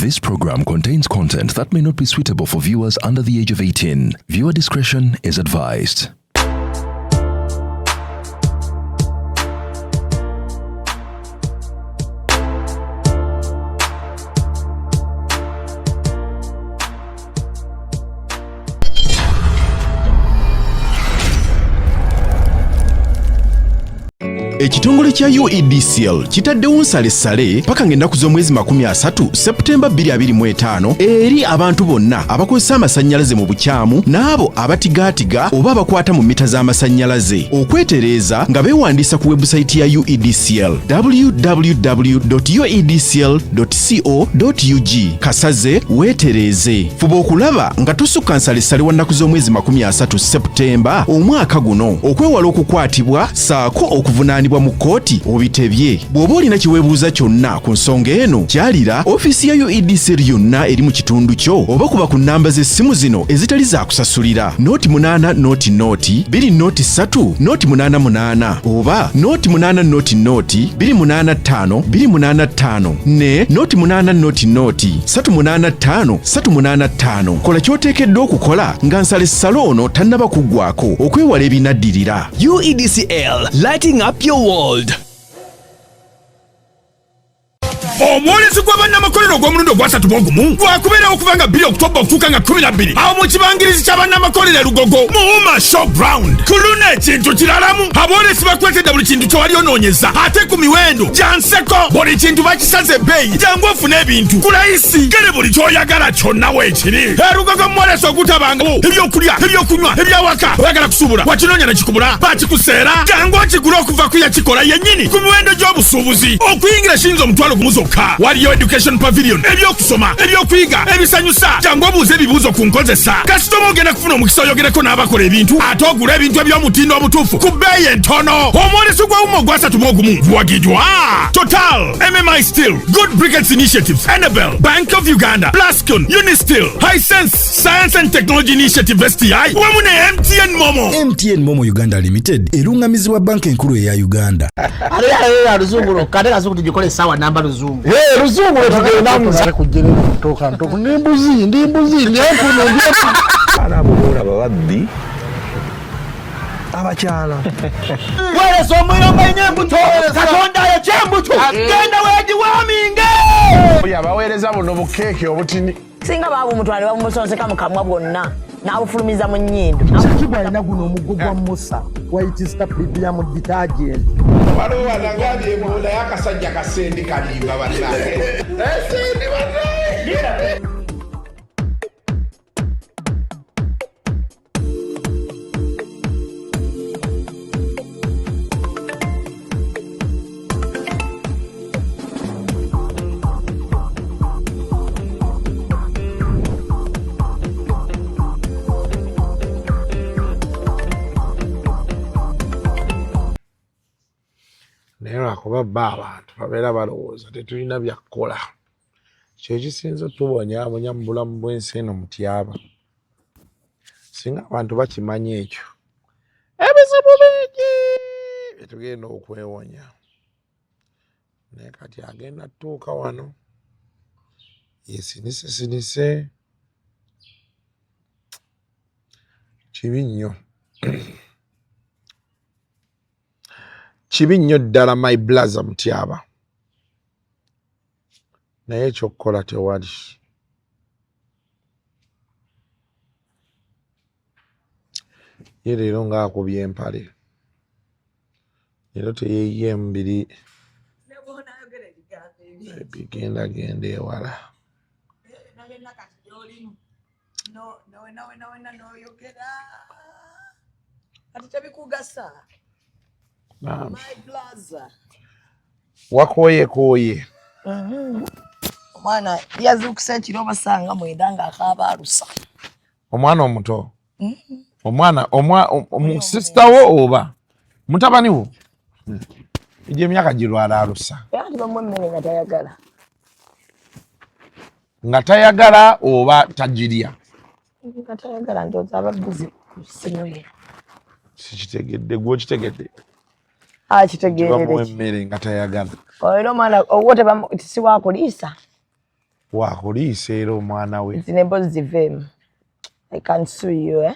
This program contains content that may not be suitable for viewers under the age of 18. Viewer discretion is advised. Ekitongole kya UEDCL kitaddewo nsale paka ng'ennaku z'omwezi 30 Septemba 2025 eri abantu bonna abakozesa amasannyalaze mu bukyamu n'abo abatigaatiga oba abakwata mu mita z'amasannyalaze okwetereeza nga beewandiisa ku webusayiti ya UEDCL www.uedcl.co.ug kasaze weetereeze. Fuba okulaba nga tosukka nsale wa nnaku z'omwezi 30 Septemba omwaka guno okwewala okukwatibwa saako okuvunaanibwa mu kkooti obitebye. Bw'oba olina kiweebuuza kyonna ku nsonga eno kyalira ofiisi ya UEDCL yonna eri mu kitundu kyo oba kuba ku nnamba z'essimu zino ezitali za kusasulira noti 8 noti 203 noti 88 oba noti 8 noti 285 285 ne noti 8 noti 385 385. Kola ky'oteekeddwa okukola nga nsale ono tannaba kuggwako okwewala ebinaddirira. UEDCL, lighting up your world. Omwolezi gw'abannamakolero ogw'omulundi ogwasatu b'ogumu gwakubeerawo okuva nga 2 Oktoba okutuuka nga 12 awo mu kibangirizi ky'abannamakolero Lugogo Muuma Showground. Ku luno ekintu kiralamu aboolesi bakwetedde buli kintu kye wali onoonyeza ate ku miwendo gya nseko buli kintu bakisaze ebbeeyi jangu ofune ebintu ku layisi kale buli ky'oyagala kyonna weekiri. Lugogo mwolesi ogutabangawo ebyokulya ebyokunywa ebyawaka oyagala kusuubula wakinoonya ne kikubula bakikuseera jangu okigula okuva ku yakikola yennyini ku miwendo gy'obusuubuzi okuyingira shiyinza omutwalo gumu zokka. Waliyo education pavilion ebyokusoma ebyokuyiga ebisanyusa jangu obuuze ebibuuzo ku nkozesa kasitoma ogenda kufuna omukisa oyogereko n'abakola ebintu ate ogula ebintu eby'omutindo omutuufu ku bbeeyi entono. Omwolesi gw'awuma ogwasatu mu ogumu guwagidwa Total, MMI Steel, Good Briquettes Initiatives, Annabelle, Bank of Uganda, Plascon, Unisteel, Hisense, Science and Technology Initiative STI wamu ne MTN Momo. MTN Momo Uganda Limited erungamizibwa banka enkulu eya Uganda. Ale luzungu kale kazuku tujikole sawa namba luzungu. Luzungu tugenda muzale kujjera kutoka ntoko ndimbuzi nyantuno ndyetu arabola babaddi abakyala wale somwiro mwenye mbuto katonda ya chembuto genda weji waminge oya baweereza buno bukeke obutini singa babu mutwale bamusonseka mukamwa bwonna n'abufulumiza mu nnyindo sakibwa ina guno omuggo gwa Musa wayitista premium detergent waliwo wanangali ebola yakasajja kasendi kalimba bannange esendi bannange. Naye kuba abantu babeera balowooza tetulina byakukola kyo ekisinza otubonyaabonya mu bulamu bw'ensi eno Mutyaba. Singa abantu bakimanya ekyo ebizibu bingi byetugenda okwewonya naye kati agenda tutuuka wano yesinise kibi nnyo kibi nnyo ddala my brother Mutyaba naye ekyokukola tewali. Ye leero ng'akubye empale leero teyeeyiye emibiri ebigendagenda ewala. Wakoye omwana yazuukisa ekiro basanga mwenda ng'akaaba alusa. Omwana omuto omwana sister wo oba mutabani wo ejja emyaka girwala alusa Yati bamuwa emmere nga tayagala oba tagirya. Nga tayagala ndowooza aba busy ku ssimu ye. Sikitegedde gwe okitegedde. Kitegeerere bamuwa emmere nga tayagala. Olwo omwana owo si waakuliisa. wakuliisa era omwana we zino emboozi ziveemu. I can sue you, eh?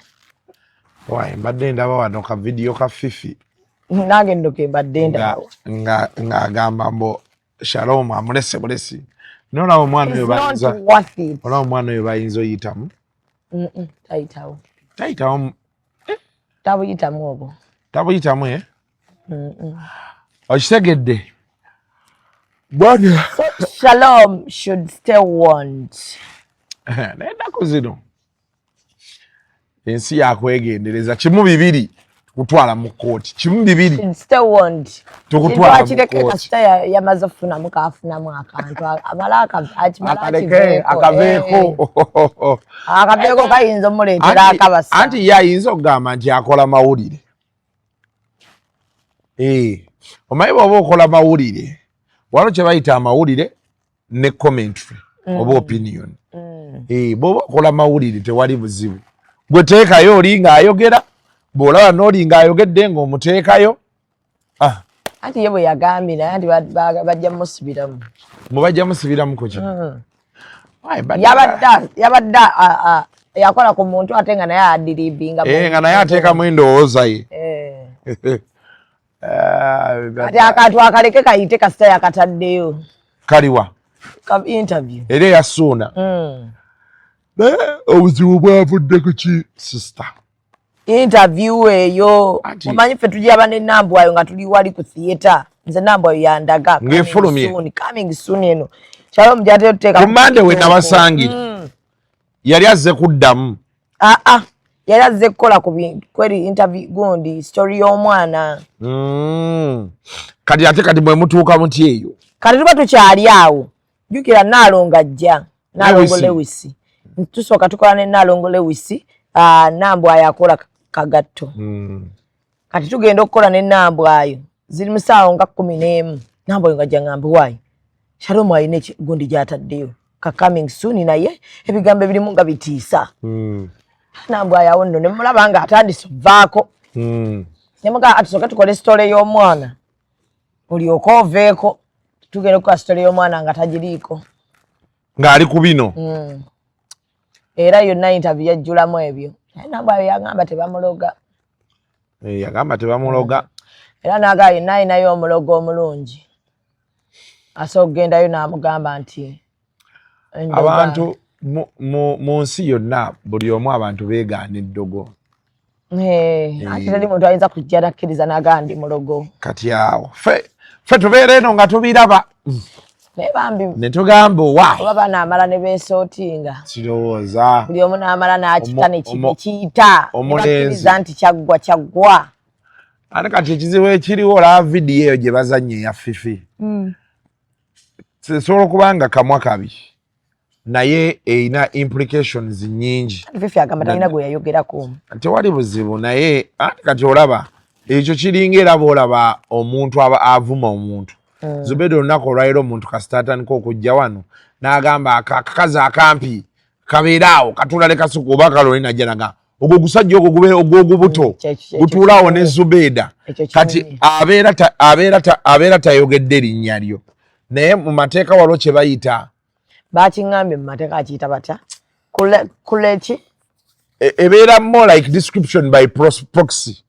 Why, mbadde ndaba wano ka video ka Fifi Nange nno ke mbadde ndaba. ng'agamba mbo Shalom amulese bulesi. Nolaba omwana oyo bayinza. It's not worth it. Olaba omwana oyo bayinza oyitamu. Tayitawo. Tayitawo. Tabuyitamu obwo. Tabuyitamu okitegedde. Bwana. So Shalom should stay warned. N'ennaku zino ensi yakwegendereza kimu bibiri kutwala mu kkooti kimu bibiri stay warned. Tukutwala mu kireke kkooti. kasita yamaze okufunamu kaafunamu akantu amala akaveeko kayinza omuleetera akabasa. Anti ye ayinza okugamba nti akola mawulire. Omanyi bw'oba okola mawulire waliwo kye bayita amawulire ne commentary oba opinion. Bw'oba okola mawulire tewali buzibu. Gwe teekayo oli ng'ayogera bw'olaba n'oli ng'ayogedde ng'omuteekayo. Anti ye bwe yagambye naye anti bajja musibiramu. Mubajja musibiramu ku kino. Yabadde yakola ku muntu ate nga naye adiribinga. Nga naye ateekamu endowooza ye. Ati akantu akaleke kayite kasita yakataddeyo. Kaliwa? Interview. Era yassuuna. Obuzibu bwavudde ku ki sister? Interview eyo. Omanyi ffe tujaba n'ennambwayo nga tuli wali ku theatre. Nze ennambwayo yandaga. Ng'efulumye. Coming soon eno. Shalom gyate tuteeka. Ku Mande we nabasangire. Yali azze kuddamu. Yali azze kukola kweri interview gundi story y'omwana. Kati ate kati bwe mutuuka muti eyo. Kati tuba tukyali awo. Jjukira Naalongo ajja. Naalongo Lewis. Tusooka tukola ne Naalongo Lewis. Nambwayo akola kagatto. Kati tugenda okukola ne Nambwayo. Ziri mu ssaawa nga 11. Nambwayo ng'ajja ng'ambe waayi. Shalom ayina gundi gy'ataddeyo. Coming soon naye ebigambo ebirimu nga bitiisa. Nambwayo awo nno ne mulaba nga atandise okuvaako. Ne muga atusooke tukole story y'omwana. Olyoke oveeko. Tugenda okukola story y'omwana nga tagiriiko. Ng'ali ku bino. Era yonna interview yajjulamu ebyo. Nambwayo yagamba tebamuloga. Yagamba tebamuloga. Era n'agamba yenna ayinayo omulogo omulungi. Asobola okugendayo n'amugamba nti abantu mu nsi yonna buli omu abantu beegaana eddogo. Ate teri muntu ayinza kujja nakkiriza n'agamba ndi mulogo. Kati awo ffe tubeera eno nga tubiraba. Naye bambi ne tugamba owa oba banaamala ne beesootinga. Kirowooza. Buli omu n'amala n'akita ne kiyita. Omulenzi nti kyaggwa. Ate kati ekizibu ekiriwo olaba vidiyo eyo gye bazannye eya Fifi. Esobola okuba nga kamwa kabi naye erina implications nnyingi. Fifi agamba talina gwe yayogerako. Tewali buzibu naye ate kati olaba ekyo kiringa era bw'olaba omuntu avuma omuntu. Zubeda olunaku olwaliro omuntu kasita atandika okujja wano n'agamba akakazi akampi kabeera awo katulale Kasuku oba kaloni najja naga ogwo gusajja ogwogubuto gutuulaawo ne Zubeda kati abeera tayogedde linnya lyo naye mu mateeka waliwo kye bayita bakiŋŋambye mu mateeka akiyita batya kuleki ebeera more like description by proxy.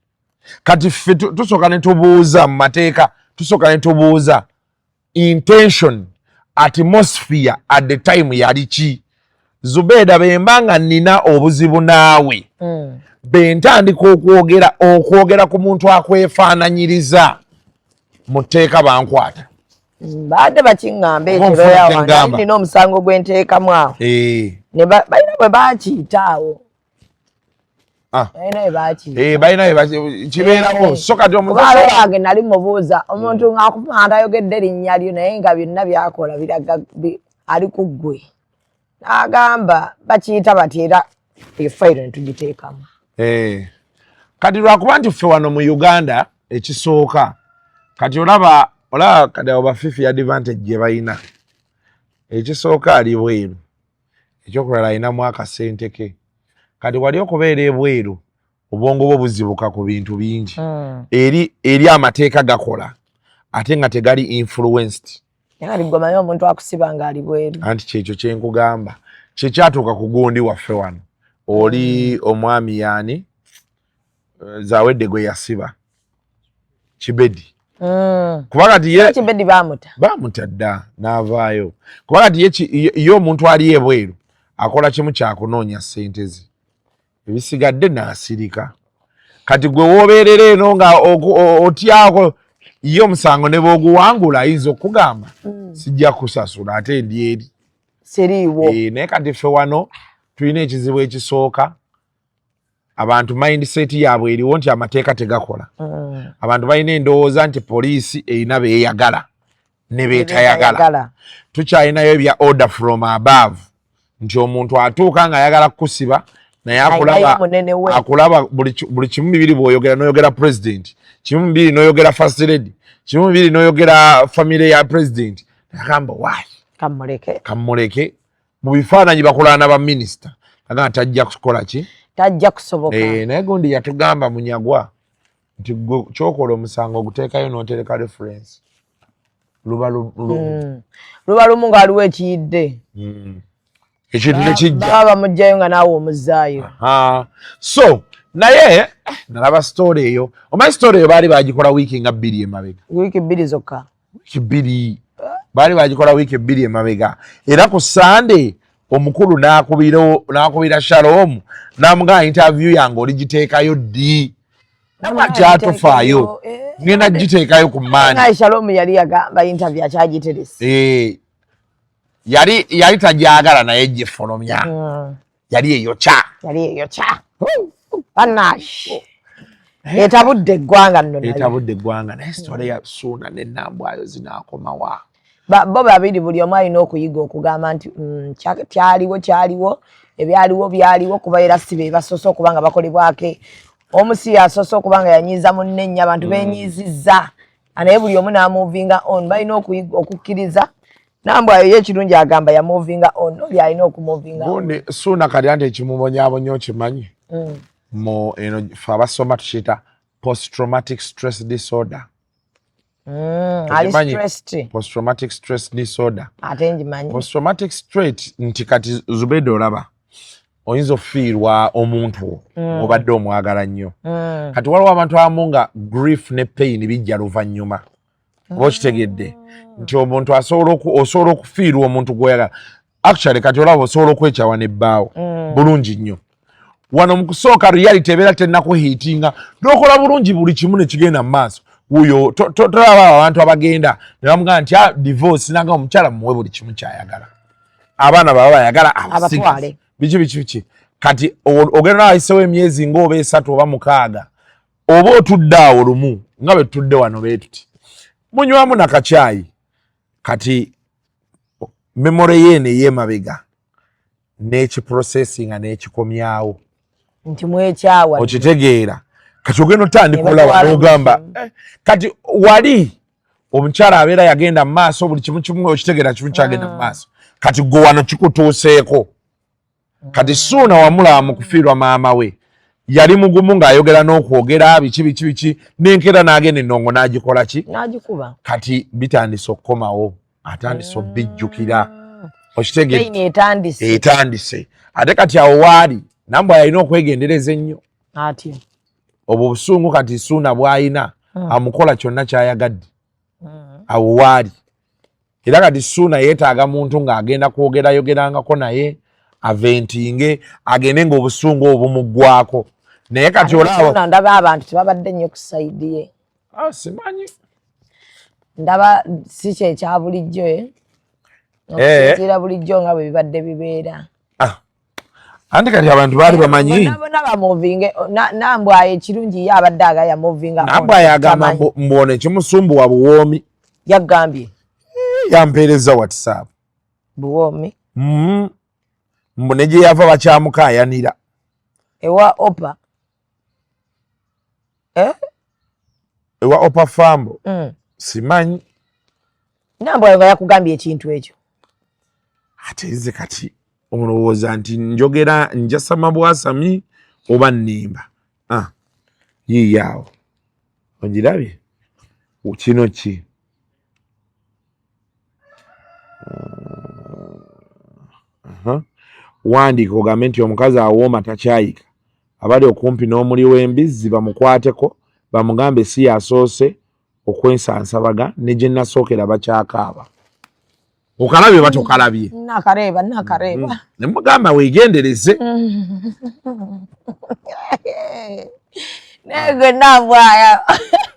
Kati ffe tusooka ne tubuuza mu mateeka tusooka ne tubuuza intention atmosphere at the time yali ki. Zubeda bemba nga nina obuzibu naawe bentandika okwogera ku muntu akwefaananyiriza mu tteeka bankwata. Badde bakiŋŋamba ekiro yawo nina omusango gwenteekamu awo. Balina bwe bakiyita awo. Balina kibeerawo so kati omuange nali mubuuza omuntu ng'akufanta ayogedde linnya lyo naye nga byonna byakola biraga ali ku ggwe. N'agamba bakiyita bati era efayiro ne tugiteekamu. Kati lwakuba nti ffe wano mu Uganda ekisooka kati olaba kati abo bafifi advantage gye balina. Ekisooka ali bweru ekyokulala alinamu akasente ke. Kati wali okubeera ebweru obwongo bwo buzibuka ku bintu bingi eri amateeka gakola ate nga tegali influenced Nga ligomanyi omuntu akusibanga ali bweru. Anti kyekyo kye nkugamba. Kye kyatuuka ku gundi waffe wano. Oli omwami yani Zawedde gwe yasiba. Kibedi. Kuba kati ye Kibedi bamuta dda n'avaayo. Kuba kati ye omuntu ali ebweru akola kimu kya kunoonya ssente ze. Ebisigadde n'asirika. Kati gwe woobeerera eno nga otyako ye omusango ne bw'oguwangula ayinza okugamba sijja kusasula ate ndi eri. Seriiwo. Naye kati ffe wano tulina ekizibu ekisooka. Abantu mindset yaabwe eriwo nti amateeka tegakola. Abantu balina endowooza nti poliisi erina beeyagala ne beetayagala. Tukyalinayo ebya order from above nti omuntu atuuka ng'ayagala kukusiba naye akulaba buli kimu bibiri bw'oyogera n'oyogera president, kimu bibiri n'oyogera first lady, kimu bibiri n'oyogera family ya president. Agamba why? Kamuleke. Mu bifaananyi bakolana ba minisita. Agamba tajja kukola ki? Tajja kusoboka. Naye gundi yatugamba Munyagwa nti kyokola omusango guteekayo n'otereka reference. Luba lumu ng'aliwo ekiyidde. Ekintu ne kijja. Baba bamugjayo nga naawe omuzzaayo. So naye nalaba story eyo. Omanyi story eyo baali bagikola wiiki nga 2 emabega. Wiiki 2 zokka. Wiiki 2. Baali bagikola wiiki 2 emabega. Era ku Sunday omukulu n'akubira Shalom n'amugaa interview yange oligiteekayo ddi. Kyatufaayo. Ngenda giteekayo ku maani. Naye Shalom yali yagamba interview akyagiterese. Yali tajagala naye gyefolomya. Yali eyokya. Panash. Etabudde eggwanga nno nayo. Etabudde eggwanga naye story ya Suuna ne Nambwayo zinaakomawa. Bo babiri buli omu alina okuyiga okugamba nti kyaliwo byaliwo kuba era si be basoose okuba nga bakolebwako. Omu si yasoose okuba nga yanyiiza munne nnyo abantu beenyiizizza. Naye buli omu n'amuvinga on balina okukkiriza. Nambwayo ye ekirungi agamba ya movinga on oli alina okumuvinga on. Suuna kati anti ekimubonyaabonyo okimanyi. Eno fe abasoma tukiyita post traumatic stress disorder. Ali stressed. Post traumatic stress disorder. Ate njimanyi. Post traumatic stress nti kati Zubeda olaba oyinza okufiirwa omuntu obadde omwagala nnyo. Kati waliwo abantu abamu nga grief ne pain bijja luvannyuma. Oba okitegedde nti omuntu osobola okufiirwa omuntu gw'oyagala. Actually kati olaba osobola okwekyawa nebbaawo bulungi nnyo. Wano mu kusooka reality ebeera tennakuhiitinga n'okola bulungi buli kimu ne kigenda mu maaso. Uyo tolaba abantu abagenda ne bamugamba nti divorce nanga omukyala muwe buli kimu kyayagala. Abaana baba bayagala abatwale. Biki. Kati ogenda n'ayisewo emyezi ng'oba 3 oba 6 oba otudde awo lumu nga bwe tudde wano beetuti. Munywamu na kacaayi. Kati memory yeene y'emabega n'ekiprocessinga n'ekikomyawo. Nti mwekyawa. Okitegeera. Kati ogenda otandika olaba n'ogamba kati wali omukyala abeera yagenda mu maaso buli kimu okitegeera kimu kyagenda mu maaso. Kati gwe wano kikutuuseeko. Kati Suuna wamulaba mu kufiirwa maama we yali mugumu ng'ayogera n'okwogera biki n'enkeera n'agenda ennongo n'agikola ki? N'agikuba. Kati bitandise okukomawo atandise obijjukira. Okitegeera etandise. Ate kati awo waali Nambwayo alina okwegendereza ennyo. Atyo. Obwo busungu kati Suuna bw'ayina amukola kyonna ky'ayagadde. Awo waali. Era kati Suuna yeetaaga muntu ng'agenda kwogerayogerangako naye aventinge agende ng'obusungu obumuggwako. Naye kati olaba Suuna ndaba abantu tebabadde nnyo ku sayidi ye. Simanyi. Ndaba si kye kya bulijjo okusinziira bulijjo nga bwe bibadde bibeera. Anti kati abantu baali bamanyi. Bonna bamuvinge Nambwayo ekirungi ye abadde agaya muvinga. Nambwayo agamba mbona ekimusumbuwa buwoomi. Yagambye. Yampeereza WhatsApp. Buwoomi. Mbone gye yava bakyamukaayanira. Ewa Opa. Ewa Opa Fambo. Simanyi. Nambwayo nga yakugambye ekintu ekyo. Ate nze kati omulowooza nti njogera njasama bwasami oba nnimba. Yiiyaawo. Ogirabye? Kino ki? Wandiika ogambe nti omukazi awooma takyayika abali okumpi n'omuli w'embizzi bamukwateko bamugambe si yasoose okwensansabaga ne gye nasookera bakyakaaba. Okalabye oba tokalabye? Nakareeba. Ne mugamba weegendereze. Nege nambwaya.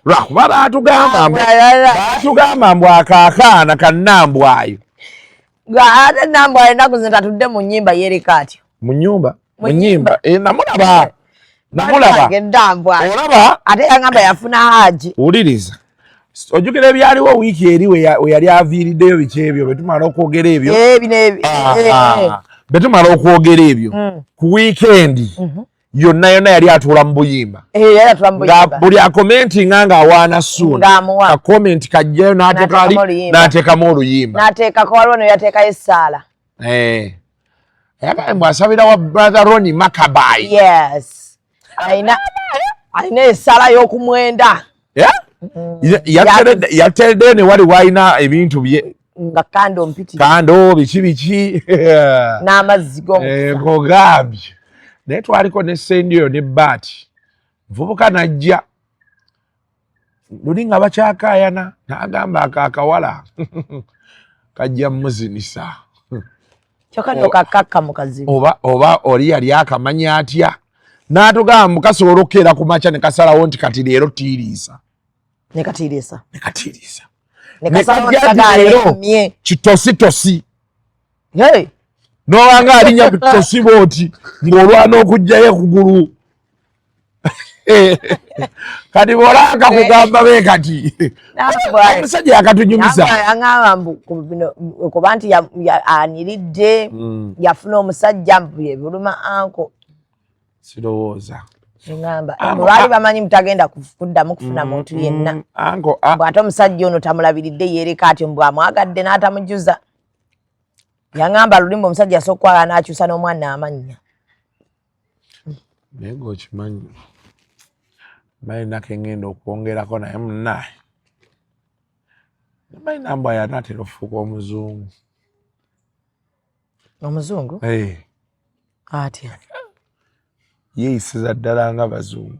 Lwakuba baatugamba mbu akaakaana kannambwayo. Ate nambwaya ennaku zino tatudde mu nnyimba yereka atyo. Mu nnyumba? Namulaba. Olaba? Ate yangamba yafuna haji. Wuliriza. Ojjukira ebyaliwo wiiki eri we yali aviiriddeyo biki ebyo betumala okwogera ebyo. Betumala okwogera ebyo. Ku wiikendi yonna yali atuula mu buyimba. Buli akomentinga ng'awaana suuna. Kakomenti kajjayo n'ateekamu oluyimba. N'ateekako waliwo no yateekayo essaala. Yagambye asabira wa brother Ronnie Makabayi. Yes. Alina essaala y'okumwenda. Yateredde ne wali waalina ebintu bye. Nga kando mpitirivu. Kando biki. N'amazzi g'omugambye. Naye twaliko ne sendiyo ne baati. Nvubuka najja. Luli nga bakyakaayana. N'agamba akawala. Kajja muzinisa. Kyokka n'okakakka mu kazibu. Oba oli yali akamanya atya. N'atugamba kasobola okukeera ku makya ne kasalawo nti kati leero tiiriisa. Ne katiriisa. Ne kasalawo kitositosi. N'owanga alinya kutosi booti ng'olwana okugjayo kugulu. Kati bw'olanga kugamba be kati. Omusajja yakatunyumiza. Yaŋŋamba mbu kuba nti aniridde yafuna omusajja mbu buluma anko. Sirowooza. Ngamba baali bamanyi mutagenda kuddamu kufuna muntu yenna. Mbw ate omusajja ono tamulabiridde yeereka atyo mbw amwagadde n'atamujuza. Yaŋŋamba lulimba omusajja asooka okwagala n'akyusa n'omwana amannya. Naye ng'okimanyi malinako engenda okwongerako naye munnaye. Malina mbu anaatera okufuuka omuzungu. Omuzungu? Atya. Yeeyisiza ddala nga bazungu.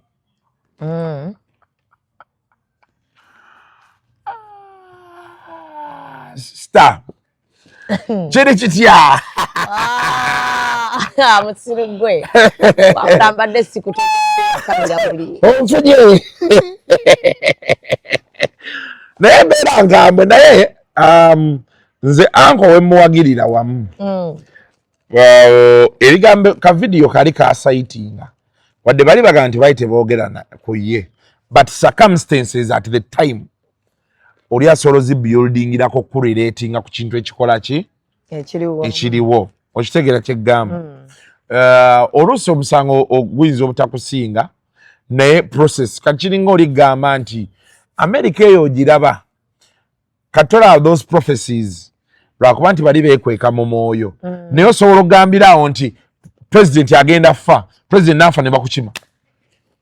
Star. Kiri kitya? Musiru gwe. Wambadde sikutegedde buli. Onfuje. Naye mbeera ngambe naye nze anko we muwagirira wamu. Erigambe ka video kali ka sightinga. Wadde bali baga nti bayite boogerana ku ye. But circumstances at the time oli asolozi buildingirako kurelatinga ku kintu ekikola ki? Ekiriwo. Okitegeera kye ggamba. Oluusi omusango oguyinza obutakusinga naye process kakiringa oligamba nti America eyo ogiraba katola those prophecies lwakuba nti bali beekweka mu mwoyo. Naye osobola okugambirawo nti president agenda fa, president nafa ne bakukima.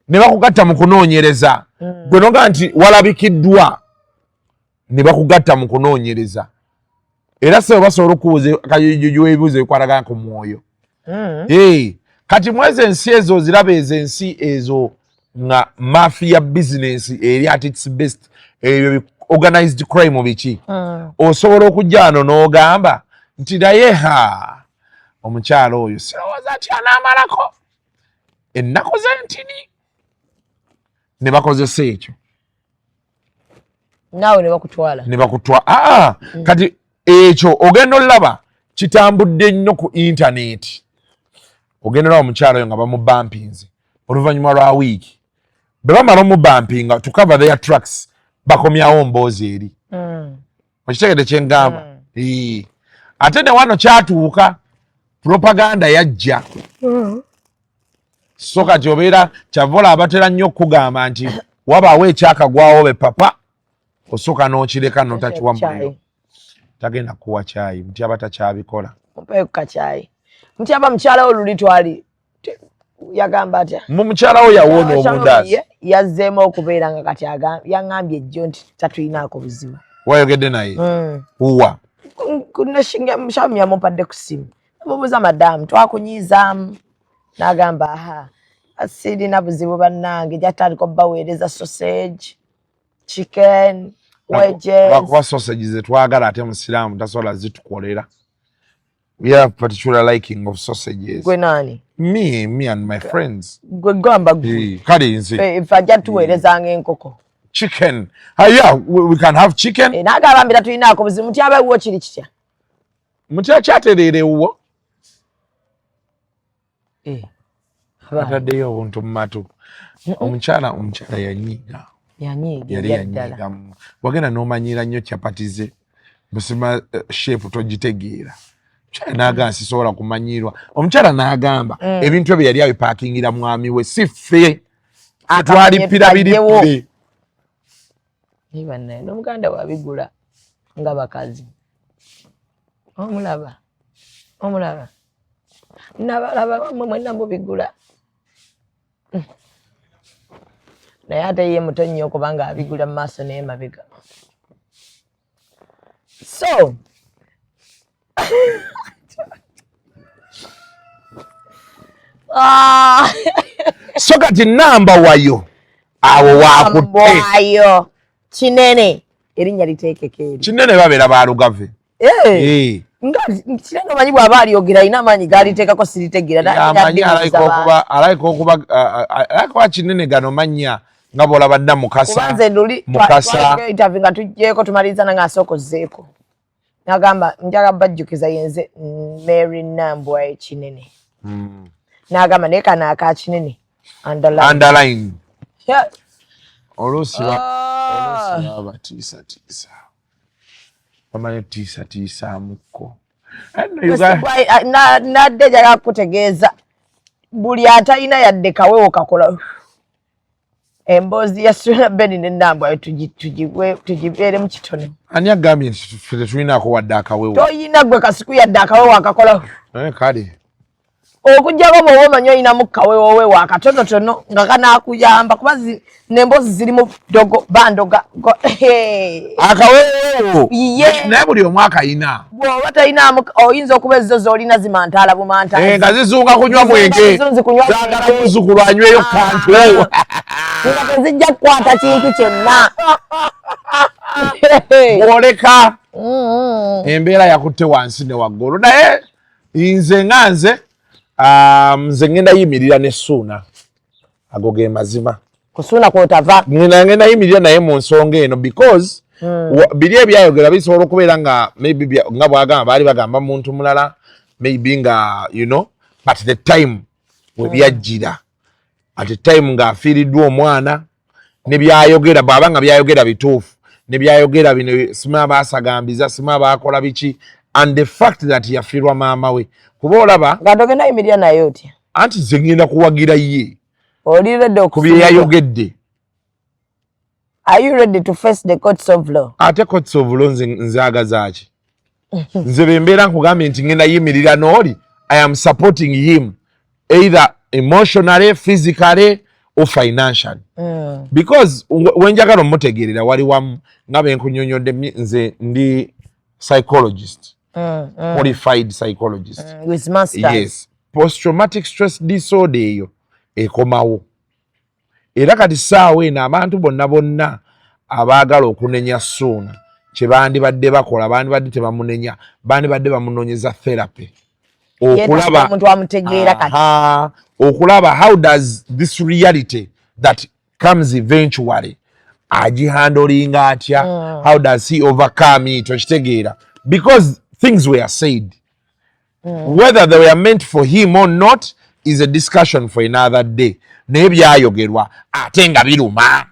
Ne bakugatta mu kunoonyereza. Gwe noga nti walabikiddwa ne bakugatta mu kunoonyereza. Era sebo basobola okubuuza kajuju weebuuze ebikwatagana ku mwoyo. Kati mwezi ensi ezo ziraba ensi ezo nga mafia business eri at its best organized crime biki. Osobola okujja wano n'ogamba nti naye omukyalo oyo sirowooza ati anaamalako ennaku z'entini. Ne bakozesa ekyo. Naawe ne bakutwala. Kati ekyo ogenda olaba kitambudde nnyo ku internet. Ogenda olaba omukyalo oyo nga bamubampinze oluvannyuma lwa wiiki. Bwe bamala omubampinga to cover their tracks bakomyawo mboozi eri. Okitegedde kye ngamba? Ate ne wano kyatuuka propaganda yajja. So kati obeera kyavola abatera nnyo okugamba nti wabaawo ekyakagwawo be papa osooka n'okireka n'otakiwa muliro. Tagenda kuwa caayi Mutyaba takyabikola. Mpeeka caayi. Mutyaba mukyala we luli twali yagamba atya? Mu mukyala we yawoona omundaazi. Yazzeemu okubeera nga kati yaŋŋambye ejjo nti tatulinaako buzibu. Wayogedde naye? Uwa? Mukyala yamumpadde ku ssimu. mubuza madamu twakunyiizaamu n'agamba aha sirina buzibu bannange jatandika baweereza sausage chicken wedges lwakuba sausage zetwagala ate musiraamu tasobola zitukolera. We have particular liking of sausages. Gwe nani? Me and my friends. Gwe gamba gwe. Kale nze. If ajja tuweerezanga enkoko. Chicken. Yeah, we can have chicken. N'agambira tulinaako buzibu Mutyaba ewuwo kiri kitya? Mutyaba kyatereera ewuwo. Ataddeyo obuntu mu matu. Omukyala yanyiiga. Yali yanyiiga. Wagenda n'omanyira nnyo chapati ze. Busima shape togitegeera. N'agamba sisobola kumanyirwa. Omukyala n'agamba ebintu ebyo yali abipakingira mwami we si ffe. Twalipira birippe. Nibanne n'omuganda wabigula nga bakazi. Omulaba. Nabalaba mwenna mubigula. Naye ate ye muto nnyo kubanga abigula mu maaso n'emabega. So so kati namba wayo awo wakutte wayo kinene erinnya liteekeko eri kinene babeera balugave nga kinene omanyi bw'aba alyogera alina amaanyi gaaliteekako siritegeera alaika okuba kinene gano manya nga bw'olaba dda mukasa nga tujjeeko tumaliriza nange asookozzeeko n'agamba njaga bajjukiza yenze Mary Nambwa ekinene n'agamba naye kano aka kinene underline oluusi batiisatiisa bamanye tiisatiisaamukko nadde jaga kutegeeza buli atalina yadde kawewo kakola emboozi ya Suna Beni ne Nambwa tugibeere mu kitono. Ani agambye ffe tetulinaako wadde akawewo? Toyina gwe Kasuku yadde akawewo akakola. Kale. Okujjako bw'oba omanyi oyinamu kawewo we wakatonotono nga kanaakuyamba kuba n'emboozi zirimu bandoga. Akawewo? Naye buli omu akayina. Bw'oba talinamu oyinza okuba ezo z'olina zimantaala bumantaala. Nga zizunga kunywa mwenge. Zaagala muzzukulu anyweyo kantu. Nga tezijja kukwata kintu kyonna. Bw'oleka embeera yakutte wansi ne waggulu. Naye nze nga nze ngenda yimirira ne Ssuuna. Ago ge mazima. Ku Ssuuna kw'otava? Ngenda yimirira naye mu nsonga eno because biri ebyayogera bisobola okubeera nga maybe nga bwagamba baali bagamba muntu mulala maybe nga but the time we byajjira at the time ng'afiiriddwa omwana ne byayogera bw'aba nga byayogera bituufu ne byayogera bino sima baasagambiza sima baakola biki and the fact that yafiirwa maama we kuba olaba nga togenda yimirira naye otya anti nze ngenda kuwagira ye oli ready ku bye yayogedde. Are you ready to face the courts of law? Ate courts of law nze agazaaki nze bembeera nkugambye nti ngenda yimirira n'oli I am supporting him either emotionally, physically or financially. Because wenjagala omutegeerera wali wamu nga benkunyonyodde nze ndi psychologist, qualified psychologist. With masters. Yes. Post-traumatic stress disorder eyo ekomawo. Era kati ssaawa eno abantu bonna abaagala okunenya Ssuuna kye bandibadde bakola bandibadde tebamunenya bandibadde bamunoonyeza therapy. Okulaba how does this reality that comes eventually agihandolinga atya, how does he overcome it, okitegeera because things were said. Whether they were meant for him or not is a discussion for another day. Naye byayogerwa ate nga biruma.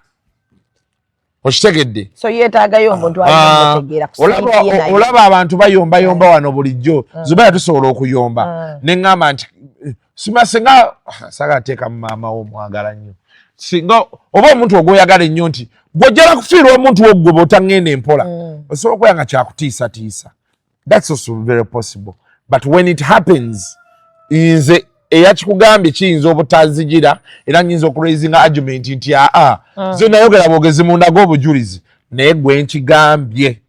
Okitegedde? So yeetaagayo omuntu ayomba olaba abantu bayomba wano bulijjo. Zubeda tusobola okuyomba. Ne ngamba nti singa saagateeka mu maama wo mwagala nnyo. Singa oba omuntu ogwoyagala ennyo nti bw'ojjala kufiirwa omuntu woggwe bw'otangenda empola. Osobola okubeera nga kyakutiisatiisa. That's also very possible. But when it happens, nze eyakikugambye kiyinza obutazigira era nyinza okuraisinga argument nti zo nayogera bwogezi munda g'obujulizi naye gwe nkigambye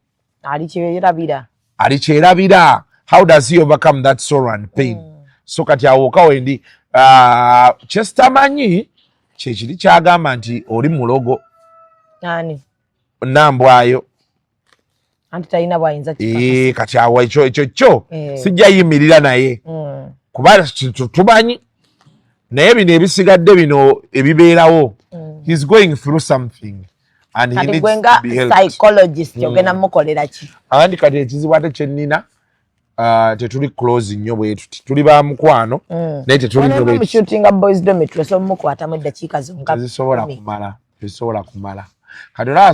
ali kyerabira how does he overcome that sorrow and pain? So kati awoka wendi kyestamanyi kyekiri kyagamba nti oli mulogo nani nambwayo anti talina bwayinza kati awo ekyo sijja yimirira naye kuba tumanyi naye bino ebisigadde bino ebibeerawo he's going through something and he needs to be helped. Psychologist ogenda mukolera ki andi kati ekizibu ate kyennina tetuli close nnyo bwetu tuli ba mukwano naye tetuli nnyo bwetu shooting boys dormitory so mukwata mu eddakiika zonka zisobola kumala kati era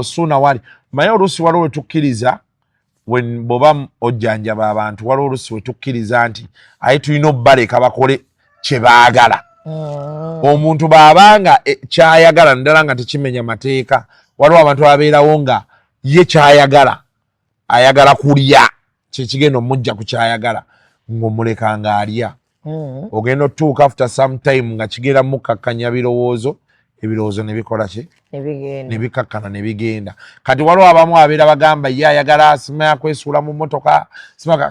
suuna wali manye oluusi waliwo wetukkiriza bw'oba ojjanjaba abantu waliwo oluusi wetukkiriza nti aye tulina obbaleka bakole kye baagala omuntu bw'abanga kyayagala naddala nga tekimenya mateeka waliwo abantu abeerawo nga ye kyayagala ayagala kulya kyekigenda omujja ku kyayagala ng'omuleka ng'alya ogenda otuuka after some time nga kigenda mukkakkanya ebirowoozo ne bikola ki ne bikakkana ne bigenda kati waliwo abamu abeera bagamba ye ayagala asimaya kwesuula mu mmotoka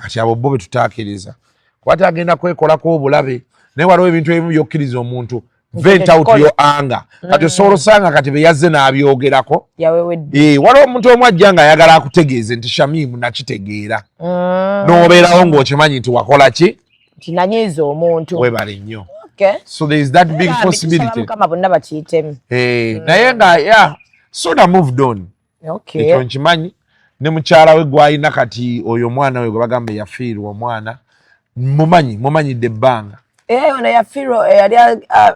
kati abo bo betutaakiriza kuba tagenda kwekolako obulabe naye waliwo ebintu ebimu byokkiriza omuntu vent out your anger kati osobola osanga kati beyazze n'abyogerako waliwo omuntu omu ajja nga ayagala akutegeeze nti Shamimu nakitegeera n'obeerawo ng'okimanyi nti wakola ki kinanyiza omuntu webale nnyo so there is that big possibility naye nga soda moved on ekyo nkimanyi ne mukyala we gwalina kati oyo omwana we gwe bagamba yafiirwa omwana mumanyidde ebbanga ono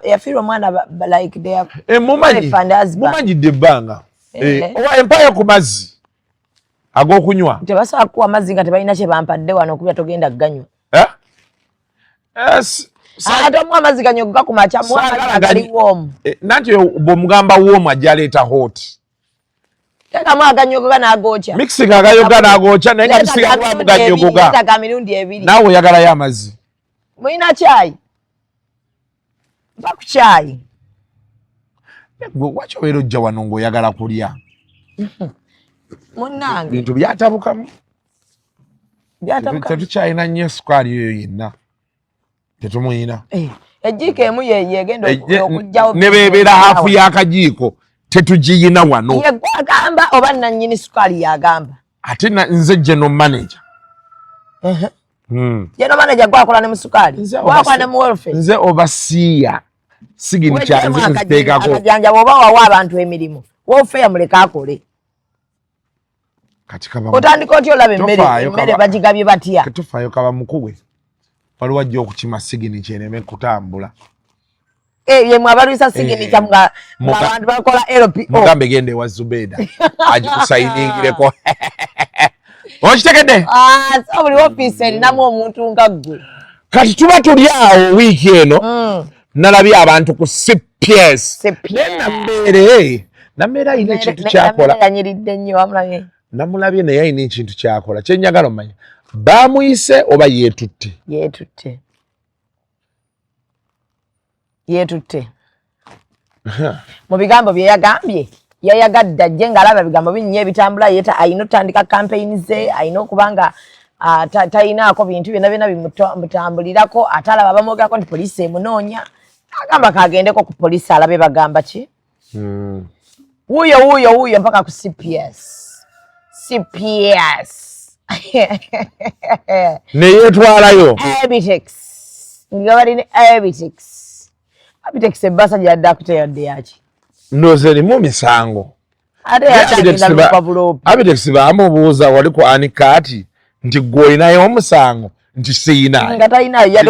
yafiirwa omwana like mumanyidde ebbanga empaya ku mazzi ag'okunywa tebasobola kuwa amazzi nga tebalina kye bampadde wano okubya togenda ganywa ate omuwa amazzi ganyoga ku makya muwa amazzi agali woomu nanti bw'omugamba woomu ajja aleeta hot tekamu aganyogoga n'agookya mixing agayoga n'agookya naye nga bisigamu ganyogoga mirundi ebiri naawe oyagalayo amazzi mulina kyayi mpa ku kyayi waki obeera ojja wano ng'oyagala kulya munnange bintu byatabukamu tetukyalina nnyo esukali eyo yenna tetumuyina ejiiko emu yegenda okugjawo ne beebeera haafu y'akajiiko tetugiyina wano ye gwagamba oba nannyini sukali yagamba ate nze general manager general manager gwakola ne mu sukali gwakola ne mu welfare nze obasiiya sigini kyanze nziteekako akajanja bw'oba wawa abantu emirimu welfare muleka akole otandika otya olaba emmere bagigabye batya ketufaayo kaba mukugwe waliwo ajja okukima sigini kyeneme kutambula yemwe abalwisa sigini kya abantu bakola LPO mugambe gende wa Zubeda agikusayiningireko okitegedde so buli ofiisi erinamu omuntu nga ggwe kati tuba tuli awo wiiki eno nalabye abantu ku CPS nambeera ayina ekintu kyakola yanyiridde nnyo wamulabye namulabye naye ayina ekintu kyakola kyenjagala omanya baamuyise oba yeetutte mu bigambo bye yagambye yayagadde ajje ng'alaba bigambo binnya ebitambula yeta ayina otandika campaign ze ayina okuba nga tayinaako bintu byonna byonna bimutambulirako ate alaba bamwogerako nti poliisi emunoonya agamba kagendeko ku poliisi alabe bagamba ki wuuyo mpaka ku CPS neyeetwalayo Abitex nga balina Abitex ebbasa gyadde akuteyadde yaki ndowooza erimu misango ate yatagenda lupabulopi Abitex baamubuuza wali ku anikaati nti gwe olinayo omusango nti siinayo nga talinayo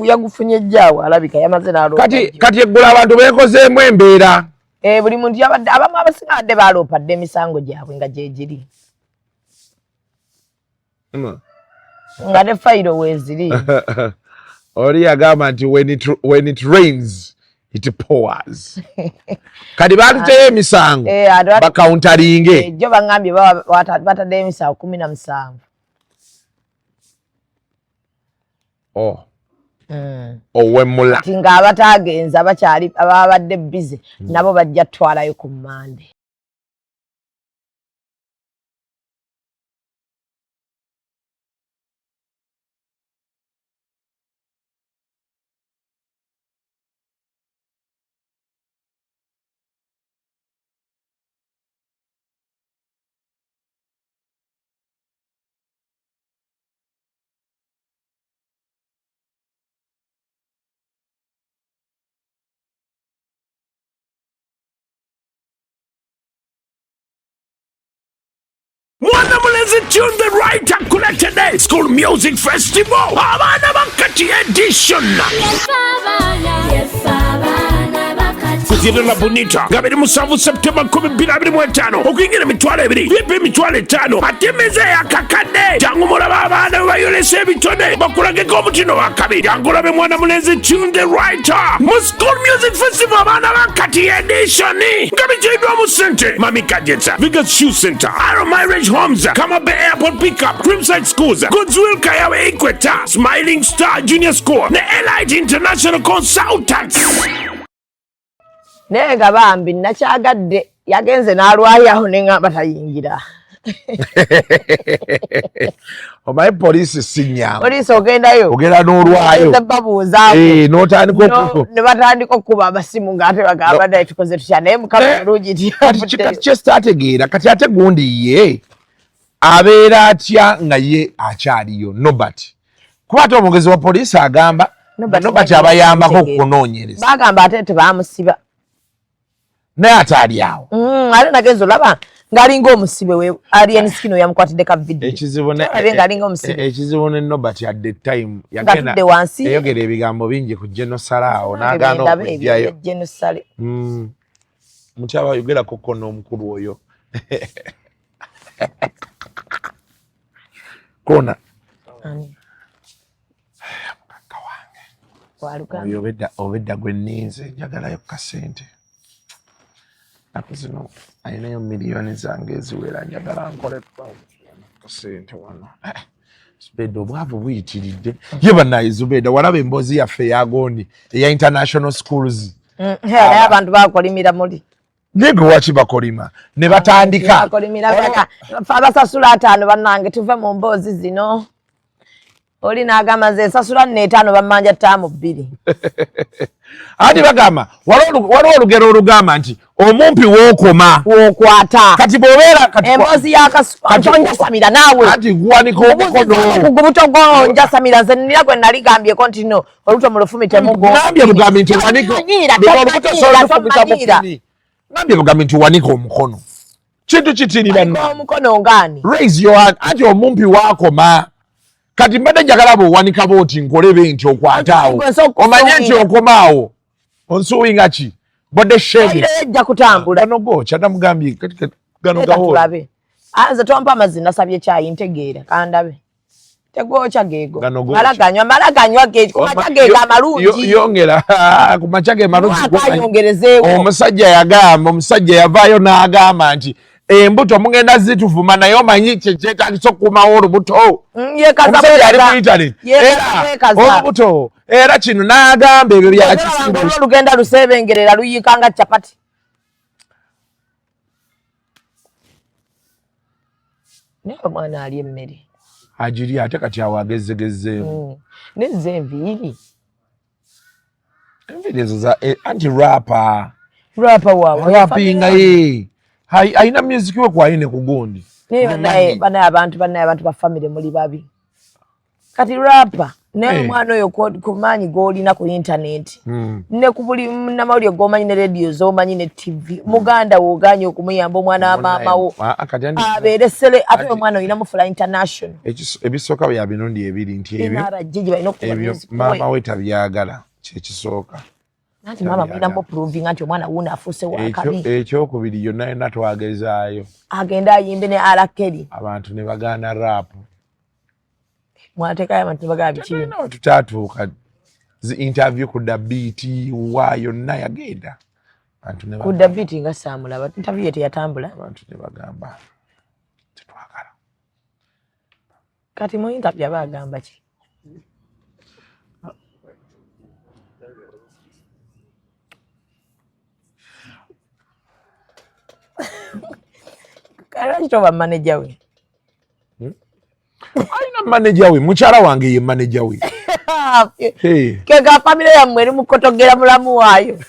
yagufunye ejjaawo alabika yamaze n'aloopa kati eggula abantu beekozeemu embeera buli muntu yabadde abamu abasinga badde baaloopadde emisango gyabwe nga gyegiri nga ne fayiro weeziri oli yagamba nti when it rains it pours kati baatuteyo emisango bakauntalinge jo baŋŋambye bataddeyo emisango 17 owemmula kati ng'abataagenza abakyali ababadde bize nabo bajja twalayo ku Mande. Mwanamulenzi Tune the Writer Collected Day School Music Festival Abana Bakati Edition Kuzirela Bonita Gabiri Musavu September 2025 Okuyingira emitwalo 2 vipi emitwalo 5 atemeze yakakadde jangu mulaba abaana bayolesa ebitone bakulageko omutino wa kabiri jangu labe Mwanamulenzi Tune the Writer mu School Music Festival Abana Bakati Edition Gabijiddwa mu Sente Mami Kajetsa Vegas Shoe Center Arrow Marriage Homes Kama Bay Airport Pickup Crimside Schools Goodwill Kayawe Equator Smiling Star Junior School ne Elite International Consultants Nenga bambi nakyagadde yagenze n'alwayaho n'engamba tayingira. Omaye police sinya. Police ogendayo. Ogenda n'olwayo. Babuuza. N'otandika okuko. Ne batandika okuba abasimu ng'ate bagamba dai tukoze tutya naye mukama bulungi kati kyestategeera kati ate gundi ye abeera atya nga ye akyaliyo Nobati. Kuba ate omwogezi wa police agamba Nobati abayambako okunoonyereza. Bagamba ate tebamusiba. Naye ate ali awo. Ate nagenza olaba ng'alinga omusibe we alien skino yamukwatidde ka video. Ekizibu ne Nobati at the time yagenda eyogera ebigambo bingi ku Genosale n'agaana okujjayo. Genosale. Mutyaba yogera koko n'omukulu oyo. Kona. Oyo obedda gwe nninze njagalayo kasente. Nakuzino ayinayo miliyoni zange eziwera njagala nkole kasente wano. Zubeda obwavu buyitiridde. Ye bannaye Zubeda walaba emboozi yaffe eyagondi eya international schools. Naye abantu bakolimira muli. Nege waki bakolima ne batandika. Abasasula 5 bannange tuve mu mboozi zino. Oli n'agamba ze sasula 5 bamanja ttamu 2. Ati bagamba waliwo olugero olugamba nti omumpi w'okoma w'okwata kati bw'obeera emboozi y'akasonja Samira naawe kati guwanika omukono kugubuto gonja Samira nze nnira gwe nali gambyeko nti no oluto mu lufumi nambye bugambi nti wanika nambye bugambi nti wanika omukono kintu kitiri banna omukono ngani raise your hand ati omumpi w'akoma kati mbadde njagala bw'owanika booti nkole binti okwataawo omanye nti okomaawo onsuwinga ki bodde shege ejja kutambula gano gocha namugambye gano gawo nze tompa amazzi nasabye ekyayi ntegeera kandabe tegwocha geego malaganywa geego kumacha geego amalungi yongera kumacha geego amalungi omusajja yavaayo n'agamba nti embuto mugenda zituvuma naye omanyi kyetagisa okukumawo olubuto omusajja ali mu internet olubuto era kino n'agamba ebyo byakisinga olugenda lusebengerera luyikanga capati naye omwana ali emmere agiri ate kati awo agezzegezeemu nezze enviiri ezo za anti rapa waawe rapinga ye ayina music we kwayine kugundi banaye abantu ba family muli babi kati rapa ne mwana oyo kumanyi golina ku internet ne kubuli namawulire gomanyi ne radio zomanyi ne TV muganda woganye okumuyamba omwana wa mama wo abeere sele ate omwana oyina mufula international ebisoka bya binondi ebiri nti ebyo mama we tabyagala kyekisooka nanti mama mwina mo proving anti omwana wuna afuse wakabi ekyokubiri yonna yena twagezaayo agenda ayimbe ne alakeri abantu ne bagaana rap mwatekayo abantu bagaba biki tutatuuka zi interview ku beat wa yonna yagenda abantu ne ku beat nga saamulaba interview yete yatambula abantu ne bagamba tetwagala kati mu interview bagamba ki Kala chitoba manager we. Aina manager we, mukyala wange ye manager we. Kega family ya mweri mukotogera mulamu wayo.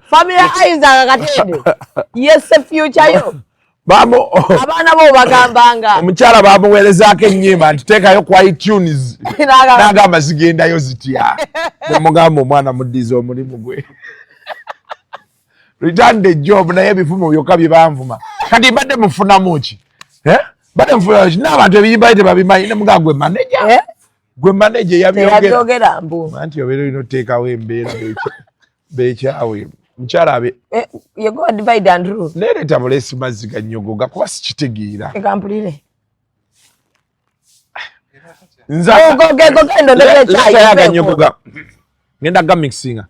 Family aiza katende. Yes future yo. abaana bo bagambanga omukyala bamuweerezaako ennyimba nti teekayo ku iTunes n'agamba zigendayo zitya nemugamba omwana muddiza omulimu gwe return the job naye ebifumo byokka bye banvuma kati mbadde mufunamu ki badde mufunamu ki n'abantu ebiyimbayo tebabimanyi nemugamba gwe maneja yabyogera anti obeera olina oteekawo embeera beekyawe mukyala abe yego divide and rule nereeta mulesi mazzi ga nnyogo gakuba sikitegeera ekampulire ngenda gamixinga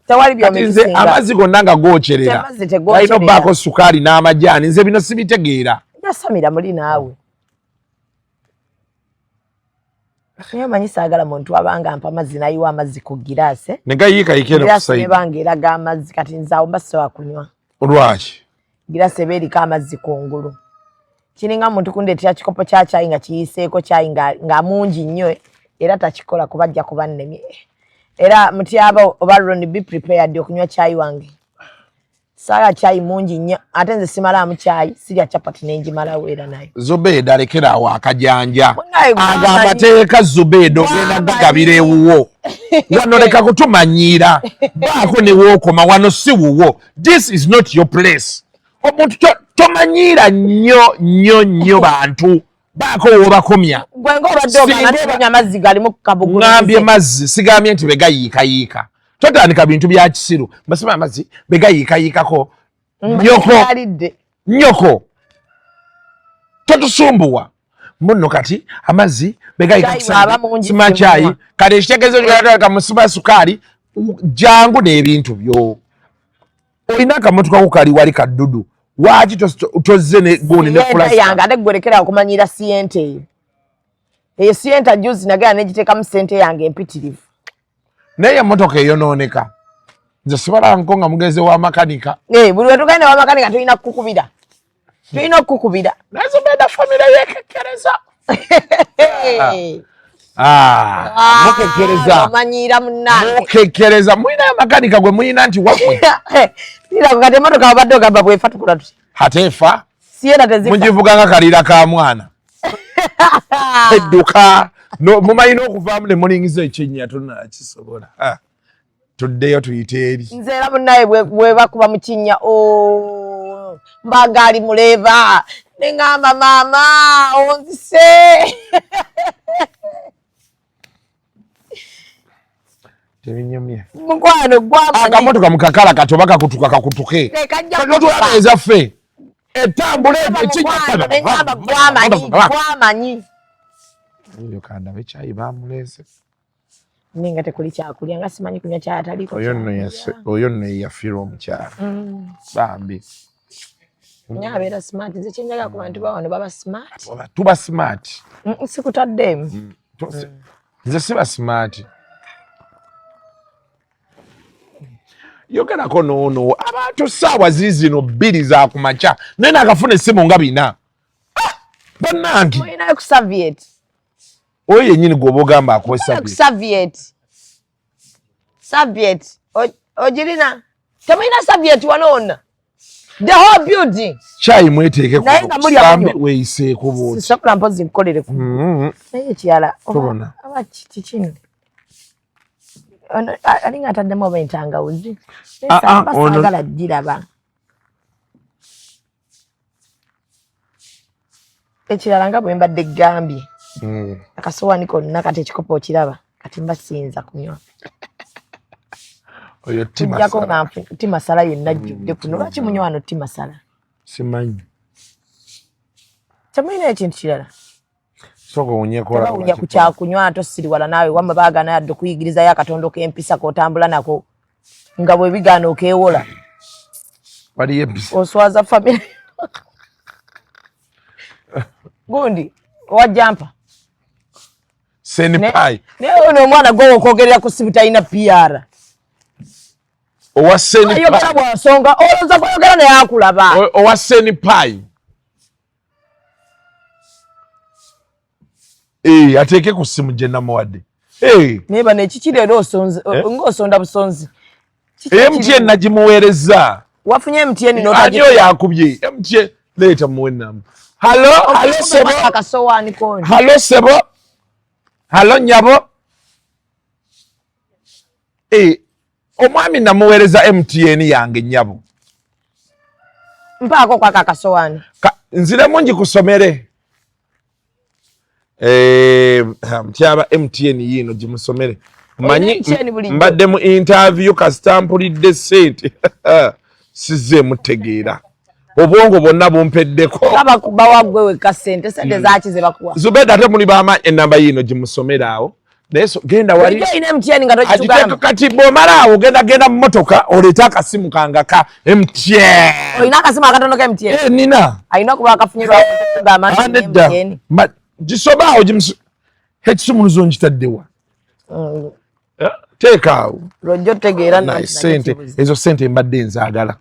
nze amazzi gonna nga gookyerera alina obbaako sukaali n'amajaani nze bino sibitegeera nasamira muli naawe naye manyi saagala muntu abanga ampa amazzi nayiwa amazzi ku giraasi nebanga eraga amazzi kati nzaawo mbasobola kunywa lwaki giraasi eba eriko amazzi kungulu kiringa muntu kundeetera kikopo kya caayi nga kiyiseeko caayi nga mungi nnyo era takikola kuba ajja kuba nnemye era Mutyaba oba Ron be prepared okunywa caayi wange saala caayi mungi nnyo ate nze simalaamu caayi sirya capati nenjimalawo era nayo Zubeda alekeraawo akajanja agamba teeka Zubeda ogenda gagabira ewuwo wano leka kutumanyiira baako ne wookoma wano si wuwo this is not your place omuntu tomanyiira nnyo bantu baako wobakomya gwenga obadde ogamba amazzi galimu kabugu ngambye mazzi sigambye nti begayiikayiika totandika bintu bya kisiru mbasima amazzi begayiikayiikako nyoko totusumbuwa muno kati amazzi begayiikasima caayi kati ekitegeezo kamusima sukaali jangu n'ebintu byo olina akamotoka ko kali wali kaddudu waki tozze ne goni ne kulasa yange ate gwerekera okumanyira siyente eyo siyente juzi nagala negiteekamu sente yange empitirivu naye emmotoka eyonooneka nze sibala nko nga mugeze wa makanika buli wetugende wa makanika tulina okukukubira naye Zubeda famire yekekkereza omanyira munnange mukekkereza mulina makanika gwe mulina nti wammwe irako kati emmotoka obadde ogamba bwefa tukula tuti hateefa siyera tezifa mugivuga nga kaliira ka mwana edduka mumanyi n'okuvaamu ne mulingiza ekyennya tonnakisobola tuddeyo tuyite eri nze era munnaye bwebakuba mu kinnya mbaga ali muleeva ne ŋŋamba maama onzise tebinyumye mukwano gwamanyi akamotoka mukakala kati oba kakutuke otwala ezaffe etambula neŋŋamba gwamanyi eyo kandabe caayi bamuleese ninga tekuli kyakulya nga simanyi kunywa caayi ataliko oyo nno yeyafiirwa omukyala bambi naye abeera smart nze kyenjagala ku bantu bawano baba smart tuba smart sikutaddeemu nze siba smart yogerako noono abantu saawa zizino 2 za kumakya naye nakafuna essimu nga 4 bannange olinayo ku Soviet oyo yennyini gwoba ogamba akuwa Soviet ogirina temulina Soviet wanoona the whole building caayi mweteekesambi weeyiseeko booti sisobola mpozi nkukolereku naye ekirala tobona aba kikino alinga ataddemu oba entangawuzi basagala giraba ekirala nga bwe mbadde gambye akasowaani konna kati ekikopo okiraba kati mbasinza kunywa oyo tujjako nga timasala yenna jjudde kuno lwaki munywa wano timasala simanyi temulinayo ekintu kirala soka owunyekola owunya ku kyakunywa tosiriwala naawe wamwe baagana yadde okuyigirizayo akatondo k'empisa k'otambula nako nga bwe bigaana okeewola waliyo empisa oswaza famire gundi owa jampa senipai naye ono omwana gwe okwogerera ku sibu talina PR owa senipai ayogera bwasonga olowooza kwayogera naye akulaba owa senipai ateeke ku ssimu gye namuwadde naye bano ekikiri era ng'osonda busonzi MTN nagimuweereza wafunye MTN ani oyo akubye Later mwenam. Hello sebo. Akasowani kondi. Hello sebo. Hello nyabo. Omwami namuweereza MTN yange nyabo. Mpako kwa kakasowani. Nziremu ngikusomere. Mutyaba MTN yino gimusomere. Manyi mbadde mu interview kasitampulidde ssente. Sizze mutegeera. Obwongo bonna bumpeddeko. Kaba kubawa gwe weka ssente zaki ze bakuwa. Zubeda ate muli bama enamba yino gimusomere awo. Neso genda wali. Ije ine MTN nga tokitugamba. Kati bomala awo genda mu motoka oleta akasimu kanga ka MTN. Oyina akasimu akatono ka MTN. Nina. Ayina kuba akafunyirwa kugamba MTN. Gisoba awo ekisumuluzo nkitaddewa. Teeka awo. Lojjo tegeera na sente. Ezo sente mbadde nzaagala.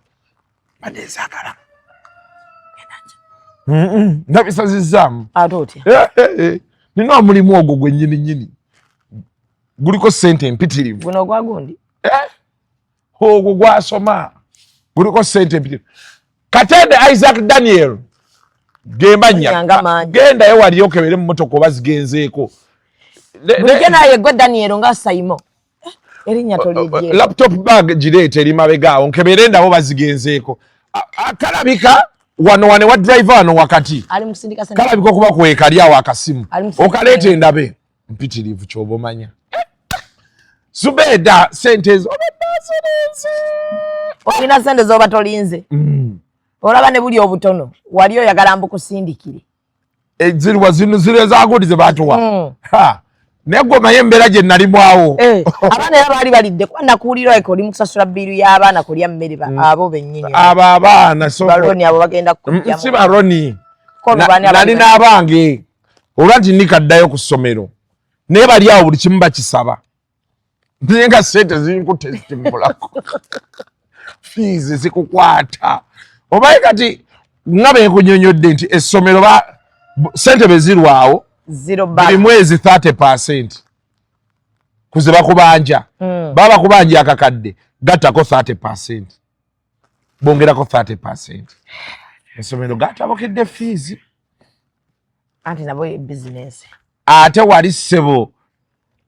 Nabisazizaamu. Ate otya. Nina omulimu ogwo gwe nnyini. Guliko sente empitirivu. Guno gwa gundi. Ogwo gwasoma. Guliko sente empitirivu. Katende Isaac Daniel. Gemba nya. Genda yo wali okebere mu motoka oba zigenzeeko. Bugena ye gwe Daniel nga Saimo. Erinya tolije. Laptop bag girete eri mabega onkebere ndabo bazigenzeeko. Akalabika wano wa driver wano wakati. Ali musindika sana. Kalabika kuba kwekali awo akasimu. Okalete endabe. Mpitirivu kyobomanya. Zubeda sente zo olina sente zoba tolinze. Olaba ne buli obutono wali oyagala mbu kusindikire. Ziriwa zino zagudi ze batuwa. Negoma yembera gye nali mwawo. Abaana bali balidde kwa nakuulira eko oli mukusasula biru y'abaana kulya mmere abo bennyini. Abaana so baloni abo bagenda kujja. Si baloni. Nali n'abange. Olwanti nikaddayo ku ssomero. Naye bali awo buli kimu bakisaba. Nenga sente zinkutestimulako. Fees zikukwata. Obaye kati ngabe nkunyonyodde nti essomero sente bezirwawo. Buli mwezi 30%. Kuziba kubanja. Baba kubanja akakadde. Gatako 30%. Bongerako 30%. Essomero gatabokedde fees. Ate nabo business. Ate wali ssebo.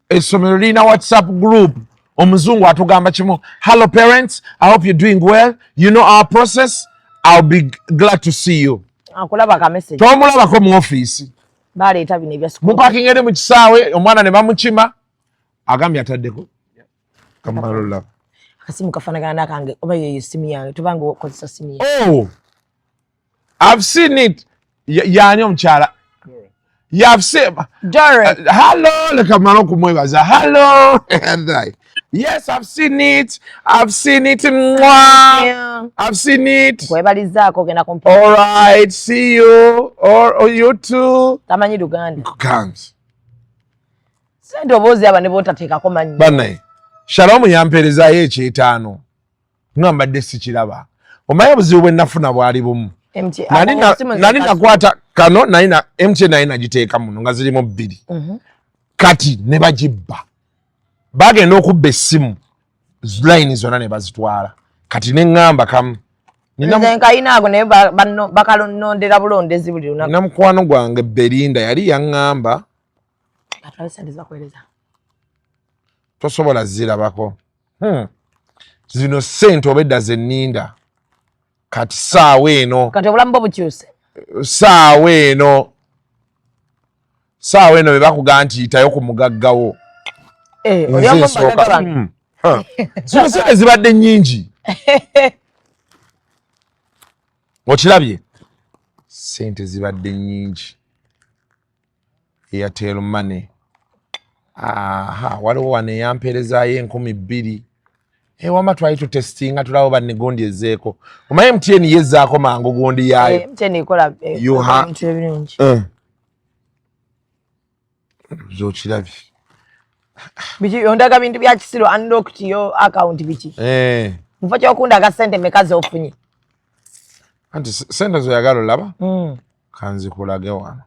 Essomero lina WhatsApp group. Omuzungu atugamba kimu. Hello parents, I hope you're doing well. You know our process. I'll be glad to see you. Akulaba ka message. Tomulabako mu office. Baleeta bino ebya school. Muparking eri mu kisaawe omwana ne bamukima. Agambye ataddeko. Kamalola. Akasimu kafanagana nakange oba ye simu yange tubanga okozesa simu yange. Oh. I've seen it. Yani omukyala. You've seen. Hello, leka mano kumwebaza. Hello. Yes, I've seen it. I've seen it. Yeah. I've seen it. Kwebalizaako genda kumpa. All right, see you. Or you too. Tamanyi Luganda. Comes. Sente obozi aba ne botateekako manyi. Banaye. Shalom yamperezayo ekyetaano. Ngambadde sikiraba. Omanyi obuzibu bwe nafuna bwali bumu. Nani nakwata kano naina MTN naina giteeka muno nga zirimu 2. Kati ne bagibba. Bagenda okubba essimu. Line zonna ne bazitwala. Kati ne ngamba kamu. Nze nkayinaago naye bakalondera bulondezi buli lunaku. Nina mukwano gwange Belinda yali yaŋŋamba. Atwale sente zakuweereza. Tosobola zirabako. Zino ssente obedda ze nninda. Kati saawa eno. Kati obulamu bwo bukyuse. Saawa eno be bakugamba nti yitayo ku mugaggawo. Olyamu mugagga bange. Zino sente zibadde nnyingi. Okirabye? Sente zibadde nnyingi. Airtel money. Waliwo wano eyampeerezaayo 2,000. Wama twali tutestinga tulabo bannegondyezzeeko. Omanyi MTN yezzaako mangu gundi yaayo. MTN ikola ebintu ebirungi. Zokirabye. Biki ondaga bintu bya kisiro unlocked yo account biki. Mufa kyokundaga sente meka zofunye. Anti sente zoyagala olaba? Kanzi kulage wano.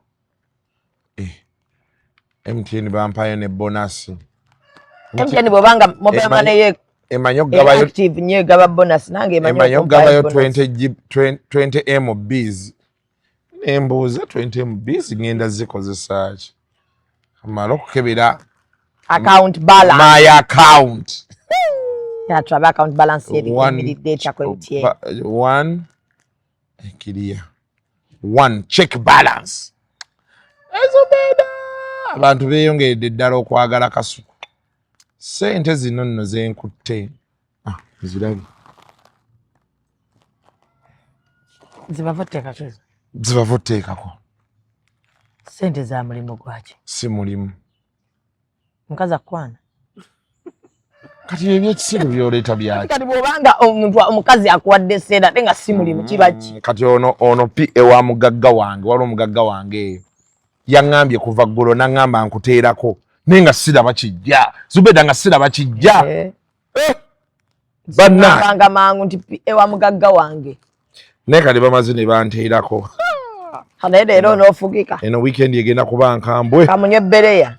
MTN bampayo ne bonus. MTN bobanga mobile money ye emanyo gabayo active nye gaba bonus nange emanyo gabayo 20 MBs Nembuuza 20 MB zigenda zikozesa ki? Amala okukebera account balance. My account. Ya travel account balance yedi emiridde ekyako MTN. One check balance. Zubeda. Abantu beeyongedde ddala okwagala Kasuku. Sente zino nno zenkutte. Zirabi. Zibava otteekako. Sente za mulimu gwaki? Si mulimu. Mukazi akwana. Kati ebyekisiru byoleeta byaki? Kati bw'obanga omukazi akuwadde sente ate nga si mulimu kiba ki? Kati ono pi ewa mugagga wange, waliwo omugagga wange eyo. Yaŋŋambye kuva ggulo n'aŋŋamba nkuteerako. Naye nga siraba kijja. Zubeda nga siraba kijja. Bannanga mangu nti ewa mugagga wange. Naye kati bamaze ne banteerako. Naye leero n'ofugika. Eno weekend egenda kuba nkambwe. Kamunye ebbereya.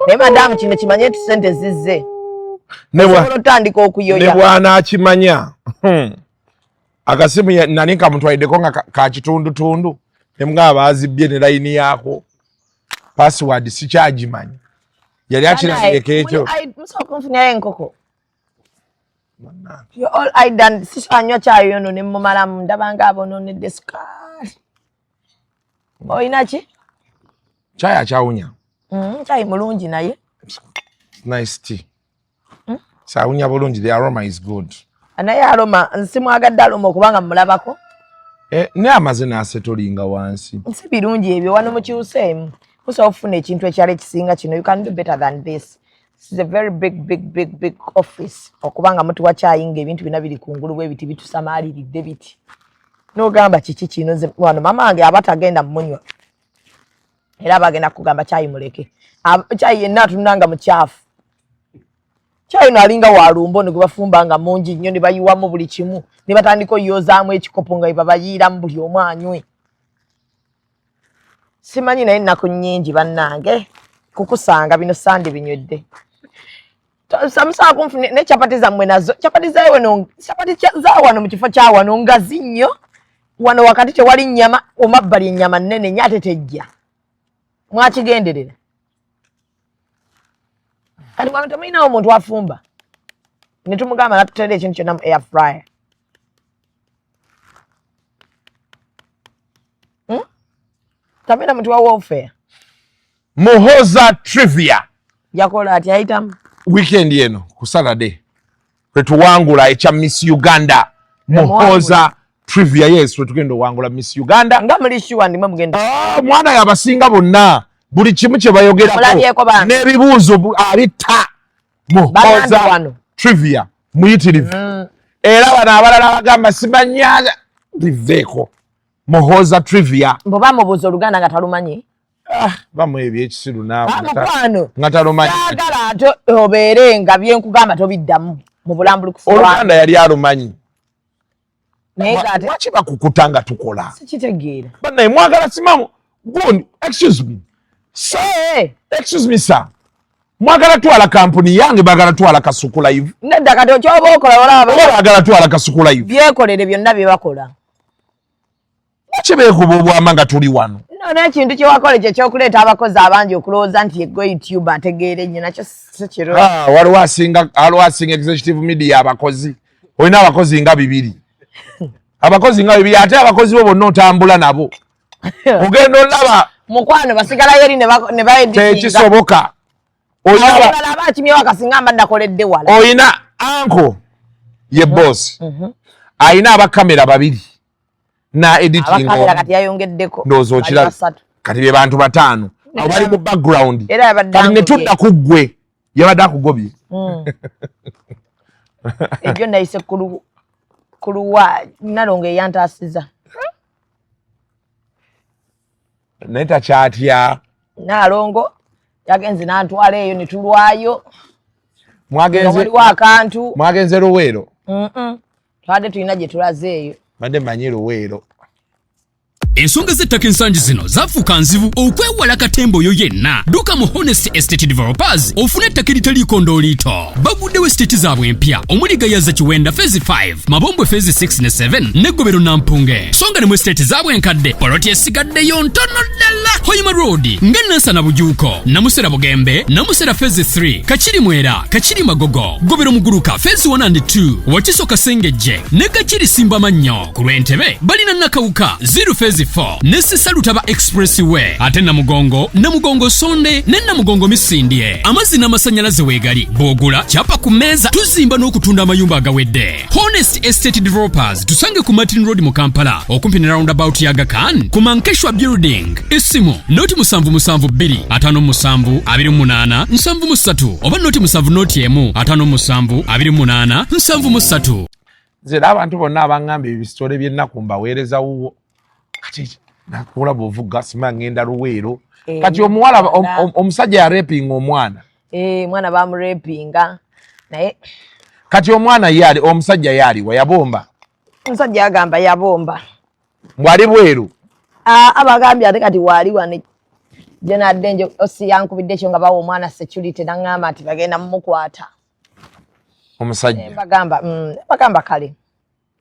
Naye madamu kino kimanye nti sente zizze. Ne bw'anaakimanya. Akasimu nani kamutwaliddeko nga ka kitundutundu. Ne mugamba bazibbye ne layini yaako. Password sikyagimanyi. Yali akirabireko ekyo. Musooka nfunyayo enkoko. You're all I done. Sisanywa kyayo yono ne mumalamu ndabanga abononedde sukaali. Oyina ki? Kyayi akyawunya. Kyayi mulungi naye. Nice tea. Kyawunya bulungi. The aroma is good. Naye aroma nsimwagadde aroma okubanga mulabako. Ne amaze n'asetolinga wansi. Si birungi ebyo wano mukyuseemu. Musobola okufuna ekintu ekyala ekisinga kino. You can do better than this. This is a very big office. Okubanga mutuwa kyayi ng'ebintu bina biri kungulu bwebiti bitusamaliridde biti. N'ogamba kiki kino nze wano mama wange aba tagenda mmunywa. Era bagenda kugamba kyayi muleke. Kyayi yenna atunanga mukyafu. Kyayi no alinga walumbo ne gubafumba nga mungi nnyo ne bayiwamu buli kimu. Ne batandika oyozaamu ekikopo nga babayiiramu buli omu anywe. Simanyi naye ennaku nnyingi bannange. Kukusanga bino sande binywedde. Samusa kumfune ne chapati zammwe nazo. Chapati zawe no chapati za wano mu kifo kya wano ngazi nnyo. Wano wakati tewali nnyama omabbali ennyama nnene nyate tejja. Mwakigenderera. Kati wano tamina omuntu afumba. Ne tumugamba natutere ekintu kyonna mu air fryer. Tamina muntu wa welfare. Muhoza trivia. Yakola ati ayitamu. Weekend yeno ku Saturday. Kwetuwangula ekya Miss Uganda. Muhoza trivia yes twetugenda wangula Miss Uganda. Nga muli sure ndimwe mugenda. Mwana yabasinga bonna. Buli kimu kye bayogerako. N'ebibuuzo abita. Muhoza trivia muyitirivu. Era bano abalala bagamba simanyaga biveeko. Muhoza trivia. Mboba mubuuza Oluganda nga talumanyi. Bamwe ebyekisiru naawe. Nga talumanyi. Sagala ate obeere nga byenkugamba tobiddamu mu bulambulu kufuwa. Oluganda yali alumanyi. Lwaki bakukutanga tukola? Sikitegeera. Bannaye mwagala simamu. Gundi, excuse me. Sir. Excuse me, sir. Mwagala twala kampuni yange bagala twala Kasuku live. Nedda kati okyoba okola olaba. Bagala twala Kasuku live. Byekolere byonna bye bakola. Lwaki beekuba obwama nga tuli wano? N'ekintu kye wakola kye ky'okuleeta abakozi abangi okulowooza nti yegwe YouTube ategeera ennyo nakyo si kiro. Waliwo asinga executive media abakozi. Olina abakozi nga 2. Abakozi nga 2 ate abakozi bo bonna otambula nabo. Ogenda olaba mukwano basigalayo eri ne bayedisinga. Tekisoboka. Olaba abakimyewo akasinga ambadde akoledde wala. Oyina anko ye boss. Ayina abakamera 2. Na editing abakamera kati yayongeddeko. Ndozo okira kati be bantu 5. Abali mu background. Era yabadde ne tudda kuggwe. Yabadde akugobye. Ebyo nayise kuluwa nalonga eyantaasiza. Neta kyatya. Nalongo yagenze n'antwala eyo ne tulwayo. Mwagenze akantu. Mwagenze Luweero. Twade tulina gye tulaze eyo. Badde manyi Luweero. ensonga z'ettaka ensangi zino zafuuka nzibu okwewala katembo yo yenna dduka mu Honest Estate Developers ofune ettaka eritaliiko ndooliito baguddewo esiteeti zaabwe empya omuli Gayaza Kiwenda Phase 5 Mabombwe Phase 6 ne 7 ne Gobero Nampunge songa ne mu esiteeti zaabwe enkadde poloti esigaddeyo ntono ddala Hoima Road ng'Ennansana Bujuuko Namusera Bugembe Namusera Phase 3 Kachiri Mwera Kachiri Magogo Gobero Muguruka Phase 1 and 2 Wakiso Kasengejje ne Kachiri Simba Mannyo ku Lwentebe balina Nakawuka 0 Phase 4 ne Sissalutaba Expressway ate Namugongo Sonde ne Namugongo Misindye amazzi n'amasannyalaze weegali bw'ogula kyapa ku mmeeza tuzimba n'okutunda amayumba agawedde Honest Estate Developers tusange ku Martin Road mu Kampala okumpi ne roundabout ya Aga Khan ku Mankeshwa Building esimu noti 77272873 oba noti 772873 nze abantu bonna abangamba ebisitole by'ennaku mbaweereza wuwo kati nakula bw'ovuga sima ngenda Luweero kati omuwala omusajja yarepinga omwana mwana bamurepinga naye kati omwana yali omusajja yaliwa yabomba omusajja yagamba yabomba mwali bweru abagambye ate kati waliwa ne jenadde osi yankubidde ekyo nga bawa omwana security nangamba ati bagenda mumukwata omusajja bagamba kale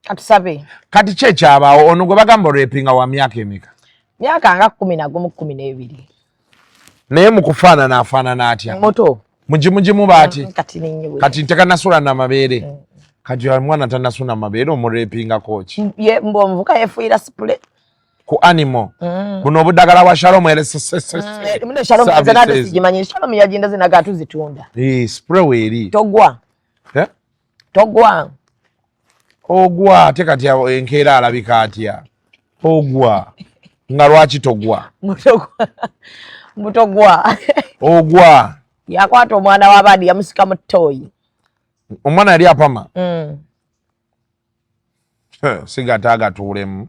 katusabe kati kyekyabaawo ono gwe bagamba olwepinga wa myaka emeka myaka nga 11-12 naye mu kufaanana afaanana atya muto mugimu baati kati ntekanasula na mabeere kati omwana tanasula mabeere omurepinga koki omuvuka yefuira sipule ku animal buno obuddagala bwa Shalom Shalom yagenda zinaga tuzitunda spray weeri togwa ogwa ate kati enkeera alabika atya ogwa nga lwaki togwa mutogwa ogwa yakwata omwana w'abaadi yamusika mu ttooyi omwana yali apama sigata agatuulemu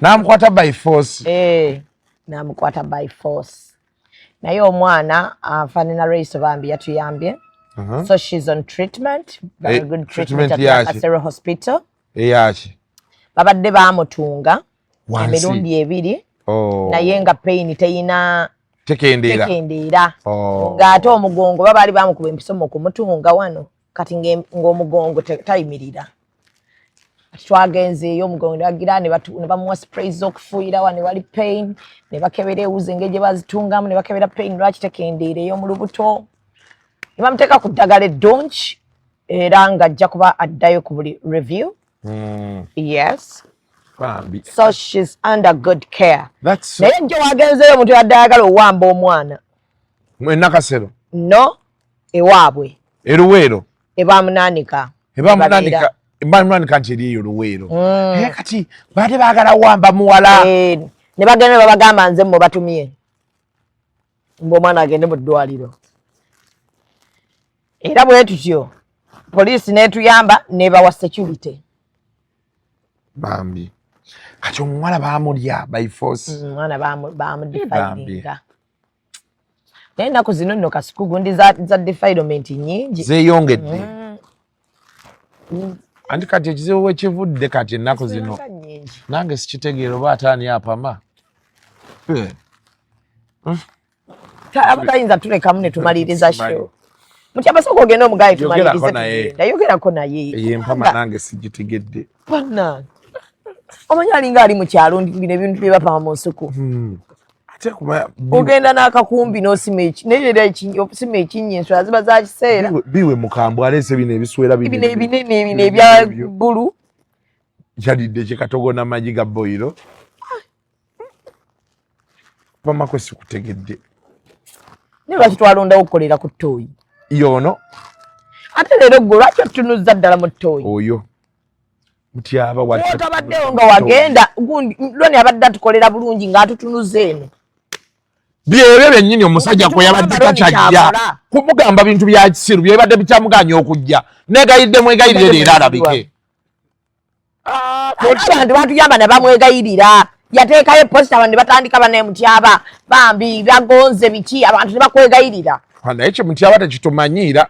namukwata by force namukwata by force naye omwana afaanana Race bambi yatuyambye so she's on treatment very good treatment at Kasero Hospital eyaki babadde bamutunga emirundi 2 naye nga pain teyina tekendeera ng'ate omugongo babaali bamukuba empiso mu kumutunga wano kati ng'omugongo tayimirira twagenzeeyo omugongo nebagira ne bamuwa sprays z'okufuuyira wa ne wali pain ne bakebera ewuzi engeri gye bazitungamu ne bakebera pain lwaki tekendeera ey'omu lubuto ne bamuteeka ku ddagala eddonki era ng'ajja kuba addayo ku buli review yes so she's under good care naye njo wagenzeeyo omuntu yadde ayagala owamba omwana Nakasero no ewaabwe Luweero ebamunaanika nti eriyo Luweero kati baate baagala wamba muwala ne bagenda babagamba nze mmwe batumye omwana agende mu ddwaliro era bwe tutyo poliisi n'etuyamba nebawa security bambi kati omuwala baamulya by force omwana bamudifiringa naye ennaku zino nno Kasuku gundi za defilement nyingi zeeyongedde anti kati ekizibu wekivudde kati ennaku zino nange sikitegeera oba ataani apama abatayinza tulekamu ne tumaliriza show Mutyaba soko ogenda omugaye tumalirize ndayogerako naye empama nange sigitegedde bana omanyi alinga ali mu kyalo bino ebintu bye bapama mu nsuku ogenda n'akakumbi n'osima osima ekinnya enswera ziba za kiseera biwe mukambwe aleese bino ebiswera binene bino ebya bbulu jalidde kyekatogona magi ga boyiro pamako sikutegedde ne lwaki twalondawo okukolera ku ttooyi yono ate leero gwe lwaki otutunuzza ddala mu ttooyi oyo Mutyaba otabaddewo nga wagenda loni abadde atukolera bulungi ng'atutunuza eno byebyo byennyini omusajja kwe yabadde takyajja kumugamba bintu bya kisiru byebadde bikyamuganya okujja negayidde mwegayirire leero alabike abantu batuyamba ne bamwegayirira yateekayo posita abantu ne batandika bane Mutyaba bambi byagonze biki abantu ne bakwegayirira naye kye Mutyaba tekitumanyiira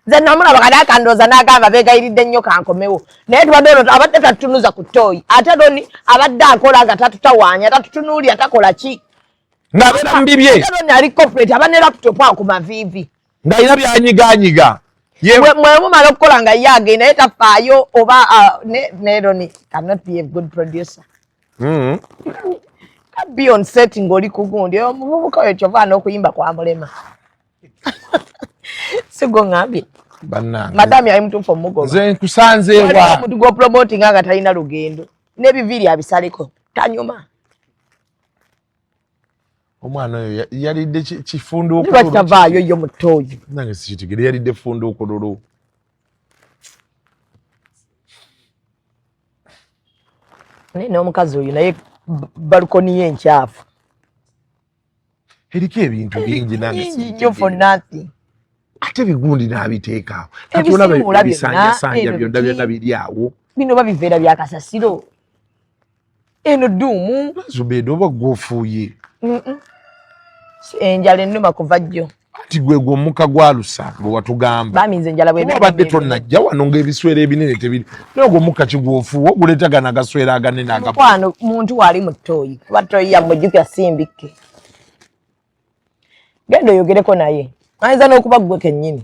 nze namulaba kali akandoza n'agamba beegayiridde nnyo kankomewo naye tubadde ono abadde tatutunuza ku ttooyi ate doni abadde akola nga tatutawaanya tatutunuulya takola ki ng'abeera mu bibye ate doni ali corporate aba ne laptop ako maviivi ng'alina byanyigaanyiga mwe mumala okukola nga ye agenda naye tafaayo oba ne doni cannot be a good producer be on set ng'oli ku gundi omuvubuka oyo kyova n'okuyimba kwa mulema sigo ngambye madame yali mutuufu omugoba nze nkusanzeewa omuntu gw'opromoting nga talina lugendo n'ebiviiri abisaleko tanyuma omwana oyo yalidde kifunduuku lwaki tavaayo yo mu ttooyi nange sikitegere yalidde funduukululu naye n'omukazi oyo naye balukoni ye enkyafu eriko ebintu bingi nange nnyo for nothing ate bigundi n'abiteekaawo Ebisimula ebisanjasanja byonna, byonna biri awo bino babiveera bya kasasiro eno dduumu Zubeda oba gw'ofuuye enjala ennuma kuva jjo ati gwe omukka gwalusa bwe watugamba baminza enjala obadde tonnajja wano ng'ebiswera ebinene tebiri naye gwe omukka kigwofuuwa oguleeta gana agaswera aganene mukwano muntu wali mu ttooyi kuba ttooyi yammujjukira simbikke genda oyogereko naye ayinza n'okuba ggwe kennyini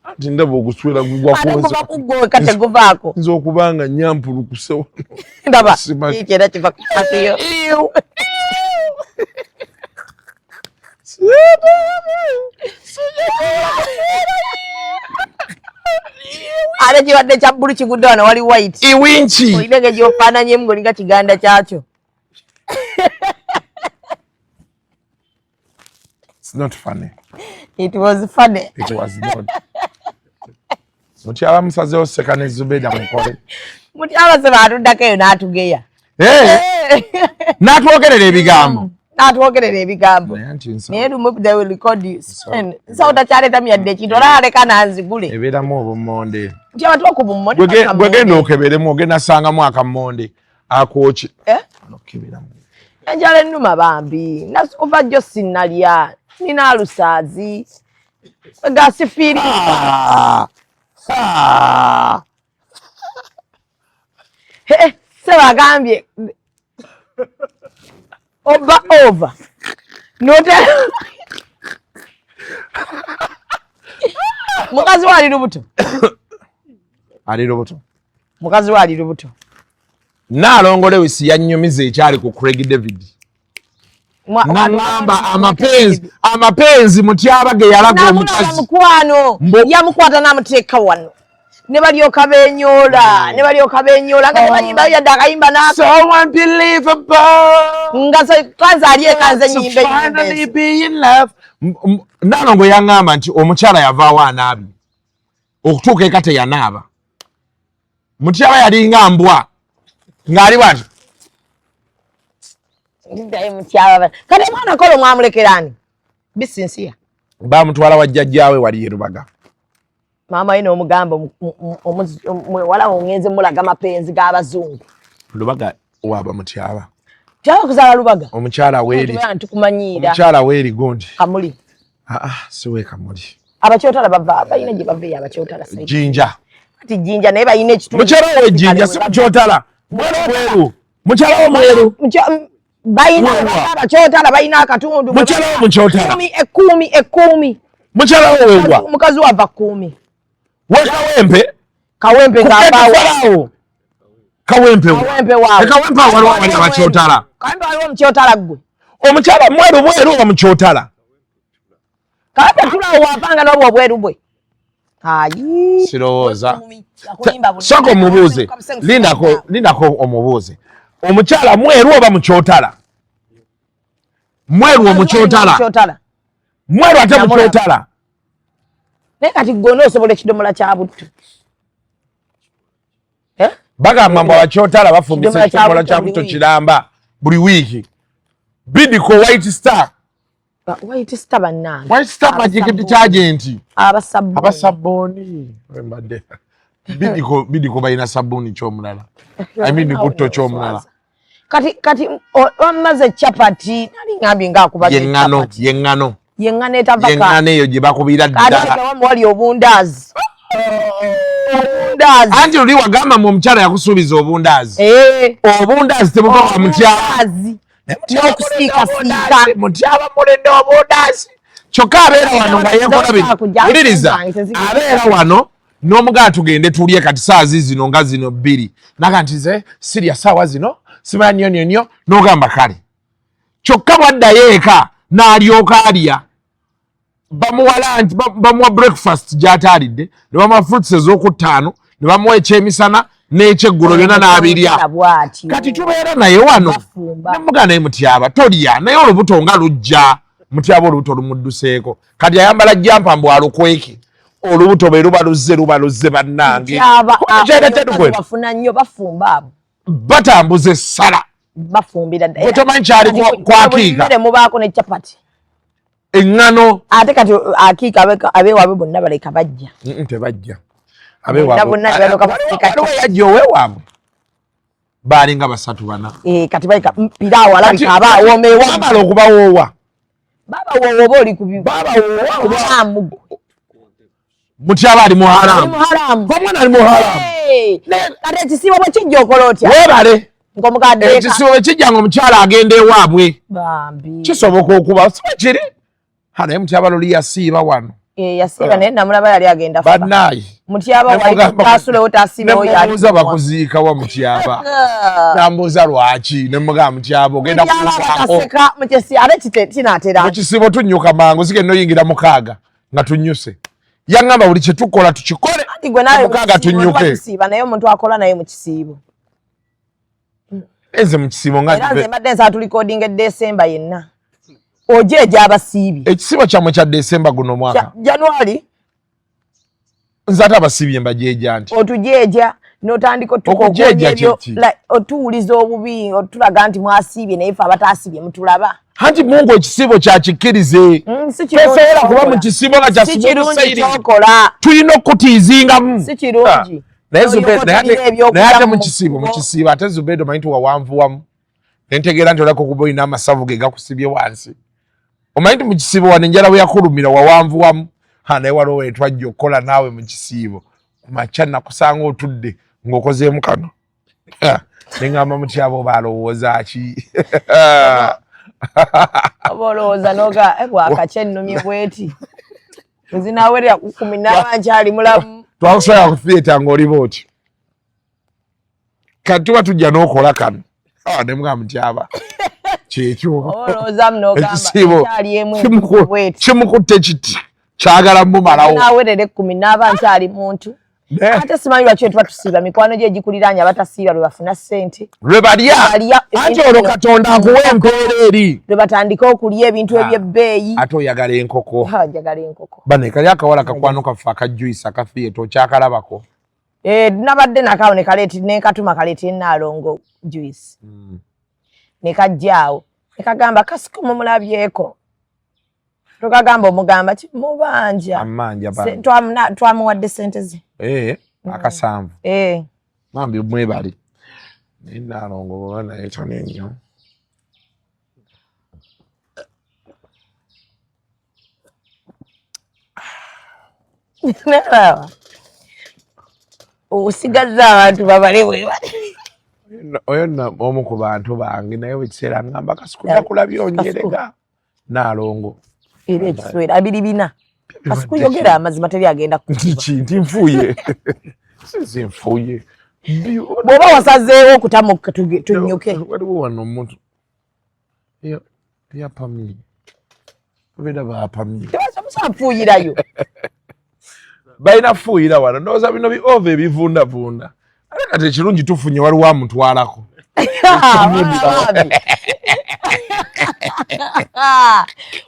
ati ndaba oguswera kuba kuggwe kateguvaako nza okuba nga nyampulukuse wano ndaba kikyera kiva kukatiyo ate kibadde kya bbulu kigudde wano wali white iwinki olina nga gyofaananyemu ng'olinga kiganda kyakyo It's not funny. It was funny. It was not. Mutyaba musazeewo seka ne Zubeda mukole. Mutyaba se baatuddako eyo n'atugeya. N'atwogerera ebigambo. N'atwogerera ebigambo. Naye lumu they will record you. Nsawo takyaleeta myadde ekintu olaaleka nanzigule. Ebeeramu obummonde. Mutyaba twakuba mmonde. Bwe genda okeberemu ogenda sangamu akammonde akwoki. Nokeberamu. Enjala ennuma bambi. Nasukuva jjo sinnalya. Nina alusaazi. Gasifiiri. Se bagambye oba over note mukazi wali lubuto ali lubuto mukazi wali lubuto Naalongole wisi yannyumiza ekyali ku Craig David nangamba amapenzi Mutyaba ge yalaga omukazi mukwano yamukwata n'amuteeka wano ne balyoka beenyoola nga tebayimba yadde akayimba n'ako so unbelievable nga kazi ali ekanze ennyimba finally be in love. Naalongo yaŋŋamba nti omukyala yavaawo anaabye okutuuka eka teyanaaba Mutyaba yalinga mbwa ng'ali bwati Mutyaba kati mwana kola mwamulekeraani bisinsiya baamutwala wa jjajjaawe wali ye Lubaga. Maama yino omugamba wala ongenze mulaga mapenzi g'abazungu Lubaga waaba Mutyaba Mutyaba kuzaala Lubaga omukyala weeri tukumanyiira omukyala weeri gundi Kamuli siwe Kamuli abakyotala bava bayina gye baveeyo abakyotala Jinja kati Jinja naye bayina ekitundu mukyala we Jinja si mukyotala mweru mukyala wo mweru bayina abakyotala bayina akatundu mukyala wo mukyotala ekkuumi mukyala wo weewa mukazi wava 10 we Kawempe ng'avaawo Kawempe waawe Kawempe waliwo wali abakyotala Kawempe waliwo mukyotala ggwe omukyala mweru oba mukyotala Kawempe tulaawo wavanga n'obwo obweru bwe sirowooza sooka omubuuze lindako omubuuze omukyala mweru oba mukyotala mweru omukyotala mweru ate mukyotala naye kati ggwe osobola ekidomola kya buttu bagamba mbu abakyotala bafumbisa ekidomola kya butto kiramba buli wiiki Bidiko White Star bannange White Star magic detergent abasabbuuni mbadde Bidiko balina sabbuuni kyomulala I mean butto kyomulala kati wamaze chapati nali ngambye ngaakuba yeŋŋano Yengane etavaka. Yengane eyo gye bakubira ddala. Kati wali obundazi. Obundazi. Anti oli wagamba mu omukyala yakusuubiza obundazi. Obundazi tebuva kwa Mutyaba. N'okusiikasiika. Mutyaba mulende obundazi. Kyokka abeera wano nga yeekola bino. Wuliriza, abeera wano n'omugaa tugende tulye kati saazi zino nga zino 2. Naga nti nze sirya saawa zino simanya nnyo n'ogamba kale. Kyokka bwaddayo eka n'alyoka alya. Bamuwa lunch, bamuwa breakfast gy'ataalidde, ne bamuwa fruits ez'okutaano, ne bamuwa ekyemisana n'ekyeggulo byonna n'abirya. Kati tubeera naye wano. Nemugaa naye Mutyaba tolya naye olubuto nga lujja. Mutyaba olubuto lumudduseeko. Kati ayambala jampa mbu alukweke. Olubuto be luba luzze bannange. Bafuna nnyo bafumba abo. Batambuza essala. Bafumbira ddala. Tomanyi kyali kwakiika. Mubaako ne chapati. Eŋŋano. Ate kati akiika abeewaabe bonna baleka bajja. Tebajja. Abeewaabe yajja oweewaabwe. Baalinga 3-4. Kati baleka piraawo alabika aba awoomeewa. Bamala okubawoowa. Baba woowa oba oli kubi. Baba woowa. Mutyaba ali muharamu. Omwana ali muharamu. Kati ekisiibo bwe kijja okola otya? Weebale. Ng'omukadde eka. Ekisiibo bwe kijja ng'omukyala agenda ewaabwe. Bambi. Kisoboka okuba. Siba kiri. Naye Mutyaba luli yasiiba wano. Yasiiba naye namulaba yali agenda fuba. Bannaayi. Mutyaba wali taasulewo taasiibewo yali. Nemubuuza bakuziika wa Mutyaba. Nambuuza lwaki. Nemugamba Mutyaba ogenda kufaako. Ate kinaatera. Mu kisiibo tunnyuka mangu zigenda oyingira 6 nga tunnyuse. Yaŋŋamba buli kye tukola tukikole. Mukaaga tunyuke. Naye omuntu akola naye mu kisiibo. Enze mu kisiibo nga era nze mbadde nsa tulikodinga Desemba yenna. Ojeeja abasiibye. Ekisiibo kyammwe kya Desemba guno mwaka. January. Nze ate abasiibye mbajeeja nti. Otujeeja n'otandika otuwuliza obubi otulaga nti mwasiibye naye ffe abataasiibye mutulaba. Anti Mungu ekisiibo kyakikkirize. Tofeera kuba mu kisiibo nga kyasibo musayiri. Tulina okutiizingamu. Si kirungi. Naye Zubeda naye ate mu kisiibo ate Zubeda omanyi nti wawanvuwamu. Nentegeera nti olako kuba olina amasavu ge gakusibye wansi. Omanyi nti mu kisiibo wano enjala bwe yakulumira wawanvuwamu. Naye waliwo wetwajja okukola naawe mu kisiibo. Kumakya nakusanga otudde ng'okozeemu kano. Ne ŋŋamba Mutyaba oba alowooza ki? Oba olowooza noga bwakakya ennumye bweti. Nzinawerera 10 nkyali mulamu. Twakusobola ku theatre ng'oliba oti. Kati tuba tujja n'okola kano. Ne mugamba Mutyaba. Kyekyo. Olowooza munogamba nkyali emu bweti. Kimukutte kiti. Kyagala mumalawo. Nzinawerera 10 nkyali muntu. Ate simanyi lwaki tuba tusiiba mikwano gye egikuliraanye abatasiiba lwe bafuna ssente. Lwe balya. Anti olwo Katonda akuwa empeera eri. Lwe batandika okulya ebintu eby'ebbeeyi. Ate oyagala enkoko. Njagala enkoko. Bane kali akawala kakwano kaffe akajuyisa akafiyeto okyakalabako. Nabadde nakawo ne katuma kaleeta Naalongo juice. Ne kajjaawo. Ne kagamba Kasuku mumulabyeko. Tukagamba omugamba ki mubanja. Amanja ba. Twamuwadde ssente ze. Akasanvu. Mambi mwebali. Naalongo bwana yetone nnyo. Nalawa. Osigazza abantu babale bwebali. Oyo omu ku bantu bange naye wekiseera ngamba Kasuku nakulabye onjerega. Naalongo. Era ekiswera 2 Kasuku yogera amazima teri agenda kukuba. Nti nfuye. Sisi nfuye. Bw'oba wasazeewo okutamuka tunyuke. Waliwo wano omuntu. Yapamye. Zubeda bapamye. Tebasobola nfuuyirayo. Balina fuuyira wano ndowooza bino bi-ova ebivundavunda. Ate kati ekirungi tufunye waliwo amutwalako.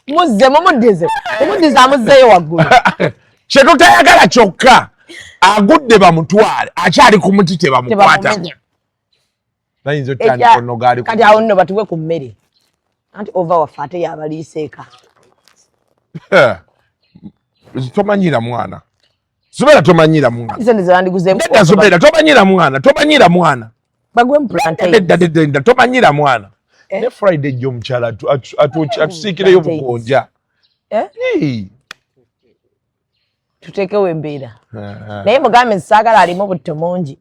Muzze mumuddize. Omuddize amuzzeeyo waggulu. Kye tutayagala kyokka agudde bamutwale akyali ku muti tebamukwata. Bayinza otandika onogaali. Kati awo nno batuwe ku mmere. Anti ova waffe ate yabaliiseeka. Tomanyira mwana. Zubeda tomanyira mwana. Isende zandiguzemu. Nedda Zubeda tomanyira mwana. Tomanyira mwana. Bagwe mplantain. Nedda tomanyira mwana. Ne Friday jjo omukyala atusiikireyo bugonja. tuteekewo embeera naye mugambe nsaagala alimu butto mungi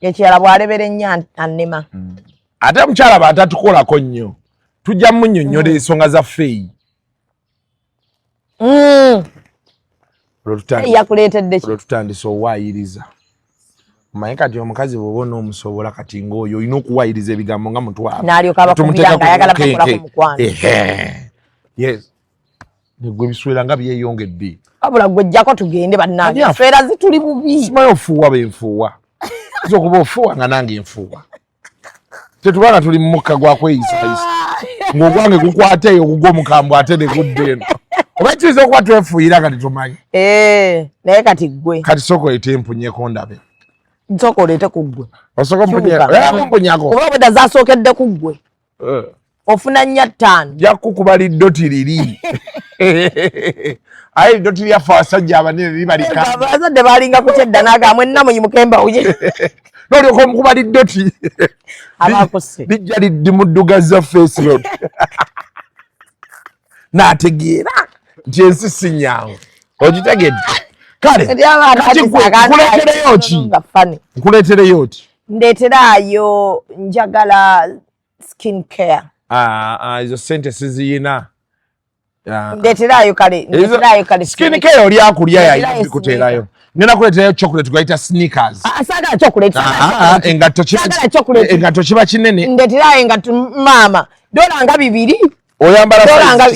ekirala bw'alebera ennyo annema ate mukyala baatatukolako nnyo tujja munnyonnyola ensonga zaffe yakuleetedde tutandise owaayiriza manye kati omukazi bw'oba onoomusobola kati ng'oyo olina okuwaayiriza ebigambo nga mutwala n'alyoka abakubira ng'ayagala bakolako mukwano negwe ebiswera nga byeyongedde wabula gwe jjako tugende bannange eswera zituli bubi simanyi ofuuwa benfuuwa so okuba ofuuwa nga nange nfuuwa tetubanga tuli mu mukka gwakweyisayisa ng'ogwange gukwate eyo ogugwa omukambwe ate ne gudda eno oba kiyinza okuba twefuuyira kati tumanyi naye kati gwe kati sooka oleete empunyeko ndabe nsooka oleete ku ggwe osooka mpunyako oba bwedda zasookedde ku ggwe ofuna 5 jakukuba liddoti liri aye liddoti lyaffe abasajja abanene libalikabazadde balinga kukyedda nagamwe nna muyimuke mbawuye nolyoka omukuba liddoti lijja liddimuddugaza faceroad n'ategeera nti ensi si nyangu ogitegedde kale nkuleetereyo ki nkuleetereyo ki ndeeteraayo njagala skin care izo sente siziyina ndeeteraayo kale skin care oli akulya yayikuteerayo ngenda kuleeterayo chocolate gwayita sneakers saagala chocolate engatto kiba kinene ndeeteraayo engatto maama dola nga 2 oyambala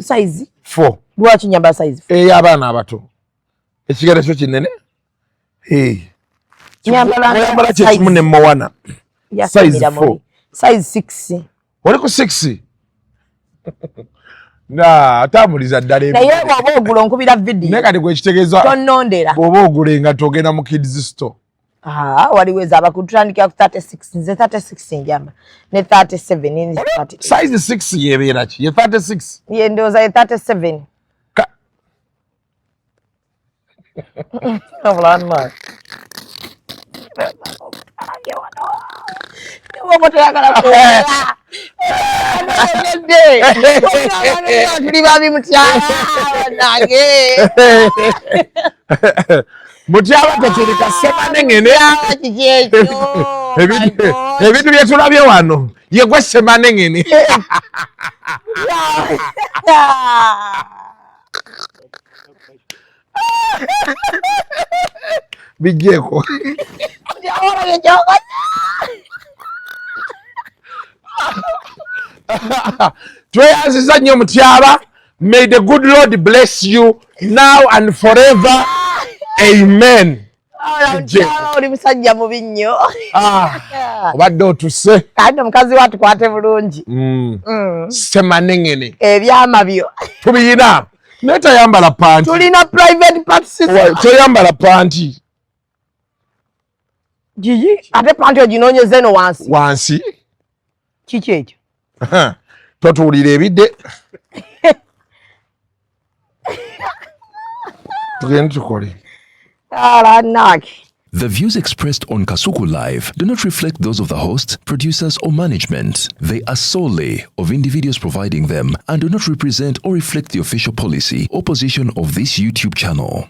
size 4 lwaki nyambala size 4 ey'abaana abato ekigere kyo kinene oyambala kyekimu ne mowana size 4 size 6 oli ku 6 atambuliza ddala naye bw'oba ogula onkubira vidiyo naye kati gwekitegeeza tonnondera bw'oba ogula engatto ogenda mu kids store waliwo ez'abakulu tutandikira ku 36 nze 36 njamba ne 37 size 6 yebeera ki ye 36 ye ndowooza ye 37 tuli babi Mutyaba Mutyaba tekirika semanengene ebintu bye tulabye wano ye gwe semanengene bijjeeko tweyanziza nnyo Mutyaba. May the good Lord bless you now and forever. Amen. oli musajja mubi nnyo obadde otuse kandi omukazi wa tukwate bulungi semanengene ebyama byo tubiyina naye tayambala panti tulina private parties toyambala panti gigi ate panti oginoonyeze eno wansi kiki ekyo totuwulira ebidde tugende tukole The views expressed on Kasuku Live do not reflect those of the host, producers, or management. They are solely of individuals providing them and do not represent or reflect the official policy or position of this YouTube channel.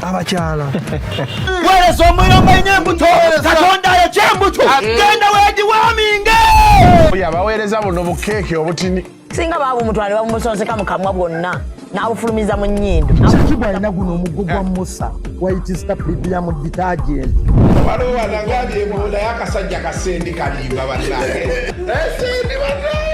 abakyala wereso omuyomba ine embuto katonda ayokya embuto genda wegiwaminge yabaweereza buno bukeeke obutini singa baabumutwale babumusonseka mu kamwa bwonna n'abufulumiza mu nnyindo sakibwa alina guno omuggo gwa musa wayitista premium detergent waliwo wanagambye embunda y'akasajja kasendi kalimba bannange esendi bannange